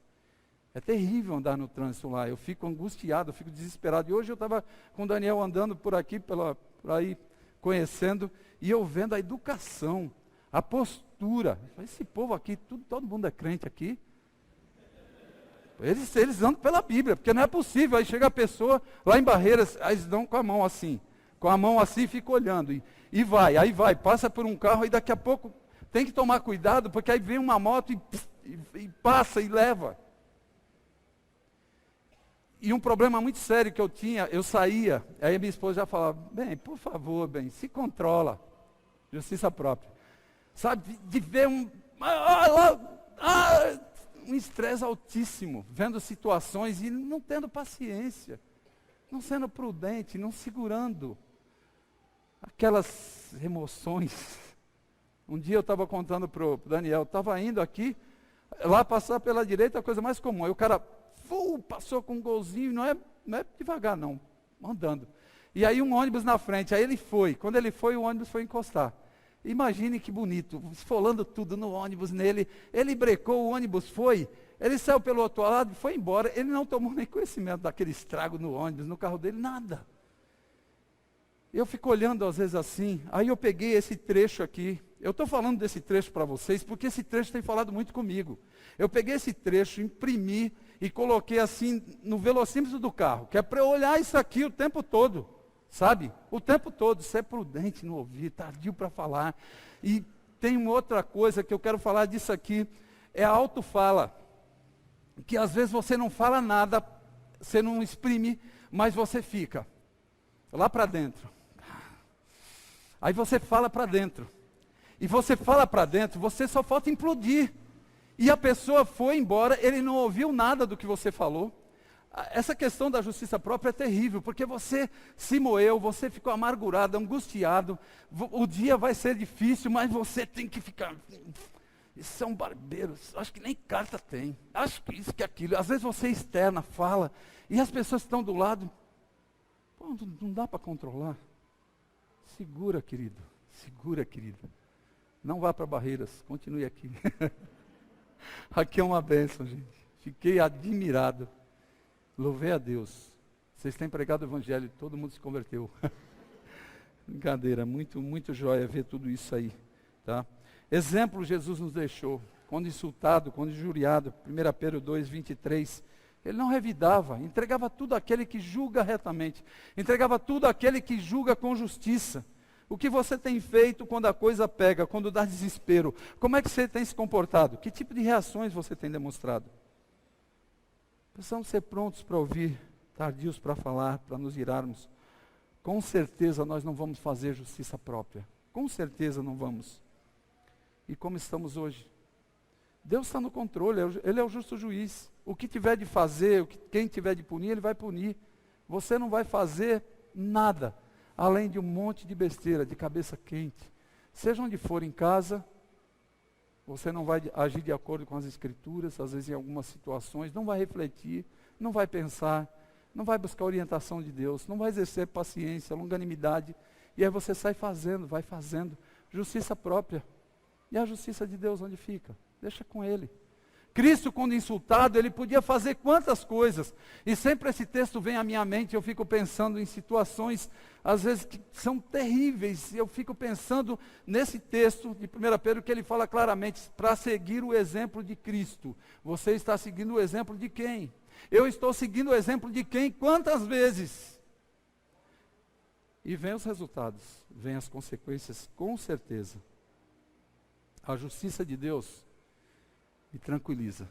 É terrível andar no trânsito lá. Eu fico angustiado, eu fico desesperado. E hoje eu estava com o Daniel andando por aqui, por aí, conhecendo, e eu vendo a educação, a postura. Esse povo aqui, todo mundo é crente aqui. Eles andam pela Bíblia, porque não é possível. Aí chega a pessoa, lá em Barreiras, aí eles dão com a mão assim. Com a mão assim, fica olhando. E vai, passa por um carro, e daqui a pouco tem que tomar cuidado, porque aí vem uma moto e passa e leva. E um problema muito sério que eu tinha, eu saía, aí minha esposa já falava, bem, por favor, bem, se controla. Justiça própria. Sabe, de ver um estresse altíssimo, vendo situações e não tendo paciência, não sendo prudente, não segurando aquelas emoções. Um dia eu estava contando para o Daniel, estava indo aqui, lá passar pela direita é a coisa mais comum. Aí o cara passou com um golzinho, não é devagar não, andando. E aí um ônibus na frente, aí ele foi. Quando ele foi, o ônibus foi encostar. Imagine que bonito, esfolando tudo no ônibus nele. Ele brecou, o ônibus foi. Ele saiu pelo outro lado, foi embora. Ele não tomou nem conhecimento daquele estrago no ônibus, no carro dele, nada. Eu fico olhando às vezes assim. Aí eu peguei esse trecho aqui. Eu estou falando desse trecho para vocês, porque esse trecho tem falado muito comigo. Eu peguei esse trecho, imprimi e coloquei assim no velocímetro do carro, que é para eu olhar isso aqui o tempo todo. Sabe? O tempo todo, ser prudente no ouvir, tardio para falar. E tem uma outra coisa que eu quero falar disso aqui, é a autofala. Que às vezes você não fala nada, você não exprime, mas você fica lá para dentro. Aí você fala para dentro. E você fala para dentro, você só falta implodir. E a pessoa foi embora, ele não ouviu nada do que você falou. Essa questão da justiça própria é terrível, porque você se moeu, você ficou amargurado, angustiado, o dia vai ser difícil, mas você tem que ficar, isso é um barbeiro, acho que nem carta tem, acho que isso, que aquilo, às vezes você externa, fala, e as pessoas que estão do lado, não dá para controlar, segura querido, não vá para Barreiras, continue aqui, aqui é uma bênção gente, fiquei admirado. Louvei a Deus. Vocês têm pregado o evangelho, todo mundo se converteu. Brincadeira, muito jóia ver tudo isso aí. Tá? Exemplo Jesus nos deixou. Quando insultado, quando injuriado, 1 Pedro 2, 23, ele não revidava, entregava tudo àquele que julga retamente, entregava tudo àquele que julga com justiça. O que você tem feito quando a coisa pega, quando dá desespero? Como é que você tem se comportado? Que tipo de reações você tem demonstrado? Precisamos ser prontos para ouvir, tardios para falar, para nos irarmos. Com certeza nós não vamos fazer justiça própria. Com certeza não vamos. E como estamos hoje? Deus está no controle, Ele é o justo juiz. O que tiver de fazer, quem tiver de punir, Ele vai punir. Você não vai fazer nada, além de um monte de besteira, de cabeça quente. Seja onde for em casa, você não vai agir de acordo com as escrituras, às vezes em algumas situações, não vai refletir, não vai pensar, não vai buscar orientação de Deus, não vai exercer paciência, longanimidade, e aí você vai fazendo, justiça própria. E a justiça de Deus onde fica? Deixa com Ele. Cristo, quando insultado, Ele podia fazer quantas coisas, e sempre esse texto vem à minha mente, eu fico pensando em situações, às vezes, que são terríveis, e eu fico pensando nesse texto de 1 Pedro, que ele fala claramente, para seguir o exemplo de Cristo. Você está seguindo o exemplo de quem? Eu estou seguindo o exemplo de quem? Quantas vezes? E vem os resultados, vem as consequências, com certeza. A justiça de Deus me tranquiliza.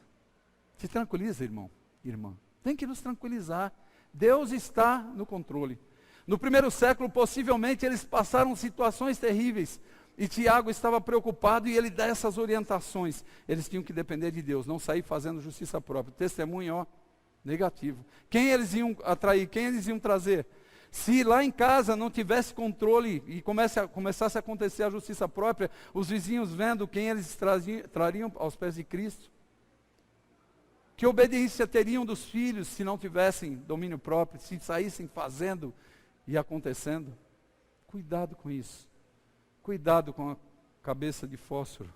Te tranquiliza, irmão, irmã. Tem que nos tranquilizar. Deus está no controle. No primeiro século, possivelmente, eles passaram situações terríveis. E Tiago estava preocupado e ele dá essas orientações. Eles tinham que depender de Deus, não sair fazendo justiça própria. Testemunho, negativo. Quem eles iam atrair? Quem eles iam trazer? Se lá em casa não tivesse controle e começasse a acontecer a justiça própria, os vizinhos vendo quem eles trariam aos pés de Cristo. Que obediência teriam dos filhos se não tivessem domínio próprio, se saíssem fazendo e acontecendo? Cuidado com isso. Cuidado com a cabeça de fósforo.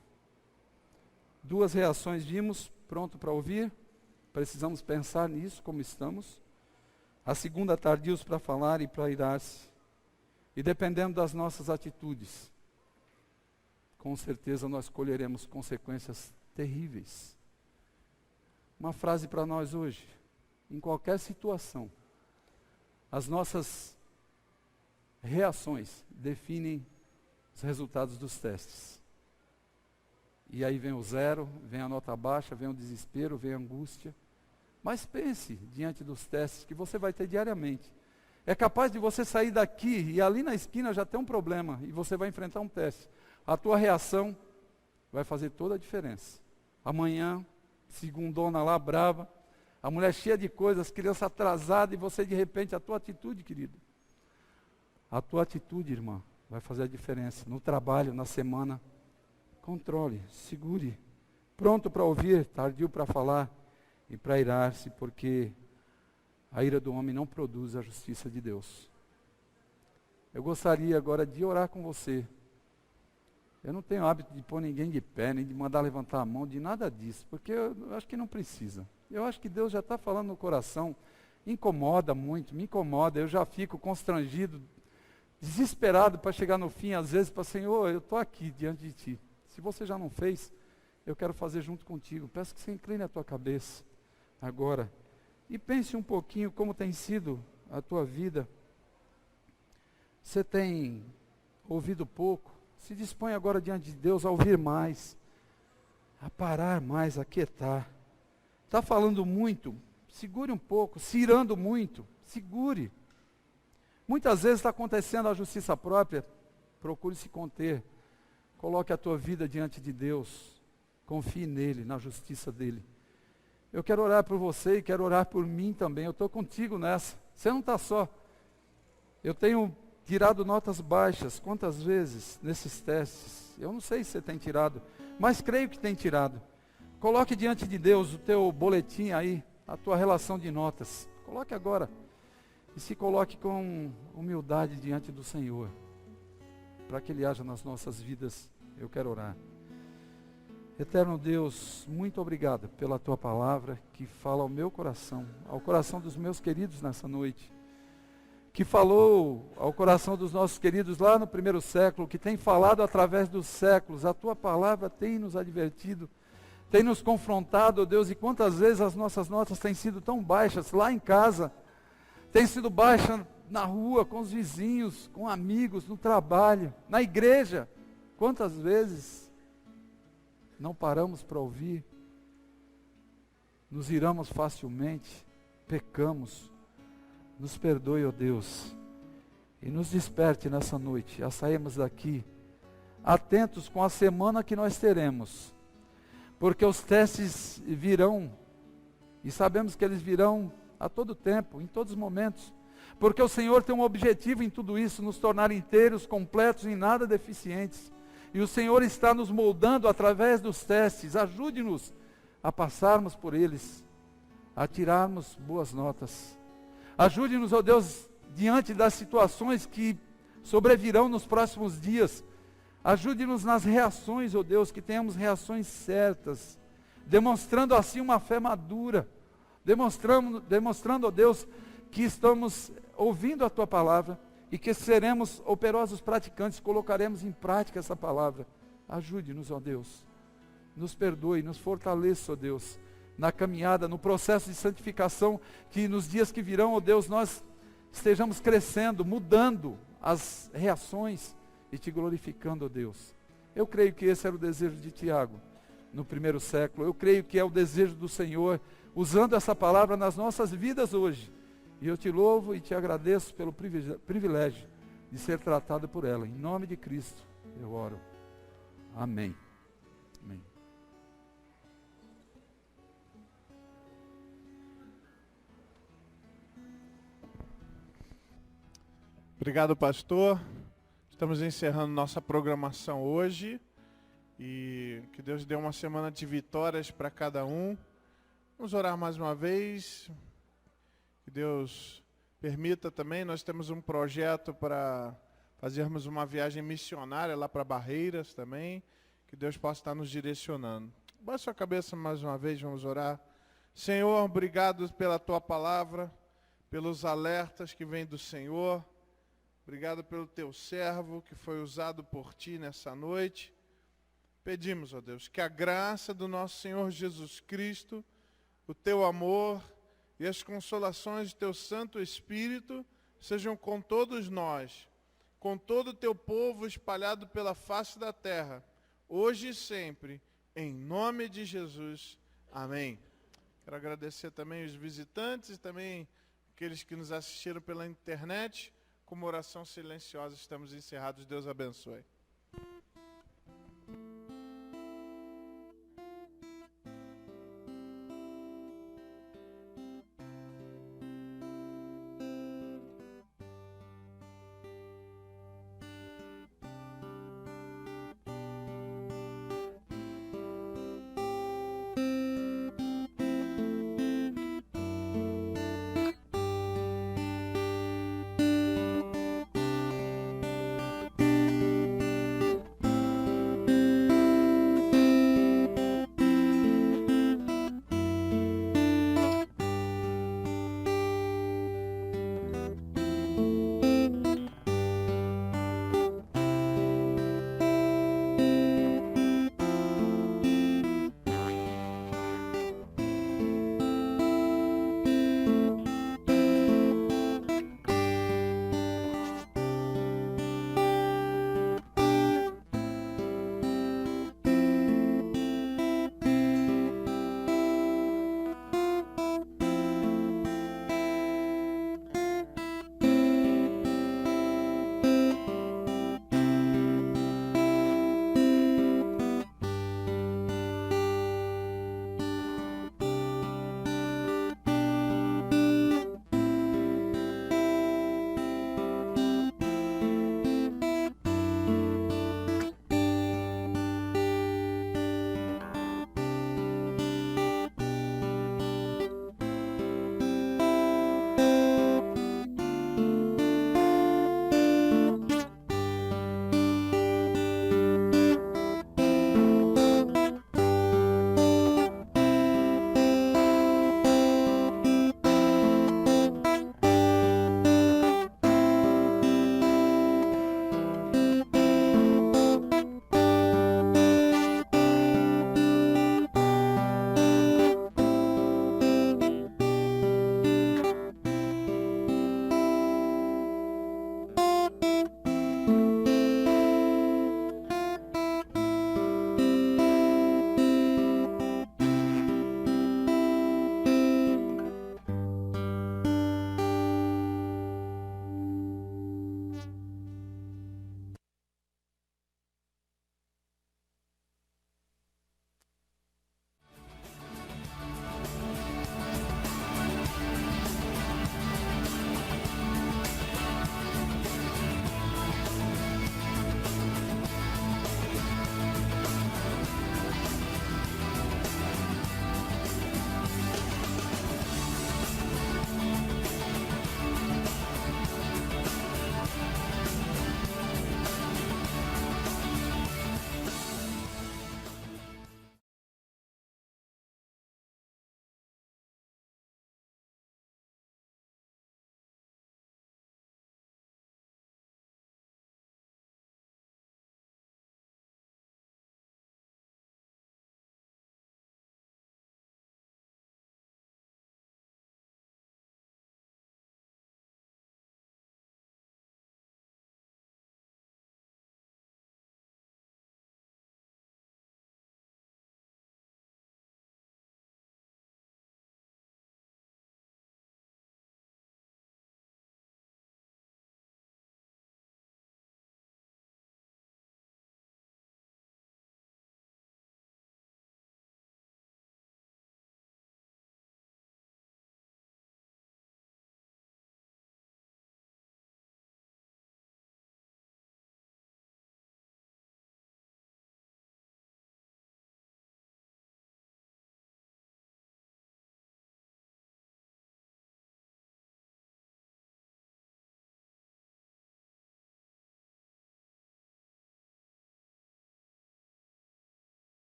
Duas reações vimos, pronto para ouvir. Precisamos pensar nisso, como estamos. A segunda, tardios para falar e para irar-se. E dependendo das nossas atitudes, com certeza nós colheremos consequências terríveis. Uma frase para nós hoje. Em qualquer situação, as nossas reações definem os resultados dos testes. E aí vem o zero, vem a nota baixa, vem o desespero, vem a angústia. Mas pense diante dos testes que você vai ter diariamente. É capaz de você sair daqui e ali na esquina já tem um problema e você vai enfrentar um teste. A tua reação vai fazer toda a diferença. Amanhã, segundona lá, brava, a mulher cheia de coisas, criança atrasada e você de repente, a tua atitude, querido. A tua atitude, irmã, vai fazer a diferença. No trabalho, na semana, controle, segure. Pronto para ouvir, tardio para falar e para irar-se, porque a ira do homem não produz a justiça de Deus. Eu gostaria agora de orar com você. Eu não tenho hábito de pôr ninguém de pé, nem de mandar levantar a mão, de nada disso, porque eu acho que não precisa. Eu acho que Deus já está falando no coração, incomoda muito, me incomoda, eu já fico constrangido, desesperado para chegar no fim, às vezes, para Senhor, eu estou aqui diante de Ti. Se você já não fez, eu quero fazer junto contigo. Peço que você incline a tua cabeça agora. E pense um pouquinho como tem sido a tua vida. Você tem ouvido pouco? Se dispõe agora diante de Deus a ouvir mais, a parar mais, a quietar. Está falando muito? Segure um pouco. Se irando muito? Segure. Muitas vezes está acontecendo a justiça própria. Procure se conter. Coloque a tua vida diante de Deus. Confie nele, na justiça dele. Eu quero orar por você e quero orar por mim também. Eu estou contigo nessa. Você não está só. Eu tenho tirado notas baixas. Quantas vezes nesses testes? Eu não sei se você tem tirado, mas creio que tem tirado. Coloque diante de Deus o teu boletim aí, a tua relação de notas. Coloque agora. E se coloque com humildade diante do Senhor. Para que Ele haja nas nossas vidas. Eu quero orar. Eterno Deus, muito obrigado pela Tua palavra que fala ao meu coração, ao coração dos meus queridos nessa noite, que falou ao coração dos nossos queridos lá no primeiro século, que tem falado através dos séculos. A Tua palavra tem nos advertido, tem nos confrontado, Deus, e quantas vezes as nossas notas têm sido tão baixas lá em casa, têm sido baixas na rua, com os vizinhos, com amigos, no trabalho, na igreja. Quantas vezes não paramos para ouvir, nos iramos facilmente, pecamos. Nos perdoe, ó Deus, e nos desperte nessa noite, a sairmos daqui, atentos com a semana que nós teremos, porque os testes virão, e sabemos que eles virão a todo tempo, em todos os momentos, porque o Senhor tem um objetivo em tudo isso, nos tornar inteiros, completos, em nada deficientes. E o Senhor está nos moldando através dos testes. Ajude-nos a passarmos por eles, a tirarmos boas notas. Ajude-nos, ó Deus, diante das situações que sobrevirão nos próximos dias. Ajude-nos nas reações, ó Deus, que tenhamos reações certas, demonstrando assim uma fé madura, demonstrando, ó Deus, que estamos ouvindo a Tua palavra, e que seremos operosos praticantes, colocaremos em prática essa palavra. Ajude-nos, ó Deus. Nos perdoe, nos fortaleça, ó Deus, na caminhada, no processo de santificação, que nos dias que virão, ó Deus, nós estejamos crescendo, mudando as reações e Te glorificando, ó Deus. Eu creio que esse era o desejo de Tiago, no primeiro século. Eu creio que é o desejo do Senhor, usando essa palavra nas nossas vidas hoje. E eu Te louvo e Te agradeço pelo privilégio de ser tratado por ela. Em nome de Cristo, eu oro. Amém. Amém. Obrigado, pastor. Estamos encerrando nossa programação hoje. E que Deus dê uma semana de vitórias para cada um. Vamos orar mais uma vez. Que Deus permita também, nós temos um projeto para fazermos uma viagem missionária lá para Barreiras também. Que Deus possa estar nos direcionando. Baixe sua cabeça mais uma vez, vamos orar. Senhor, obrigado pela Tua palavra, pelos alertas que vêm do Senhor. Obrigado pelo Teu servo que foi usado por Ti nessa noite. Pedimos, ó Deus, que a graça do nosso Senhor Jesus Cristo, o Teu amor e as consolações do Teu Santo Espírito sejam com todos nós, com todo o Teu povo espalhado pela face da terra, hoje e sempre, em nome de Jesus. Amém. Quero agradecer também os visitantes, também aqueles que nos assistiram pela internet. Com uma oração silenciosa estamos encerrados. Deus abençoe.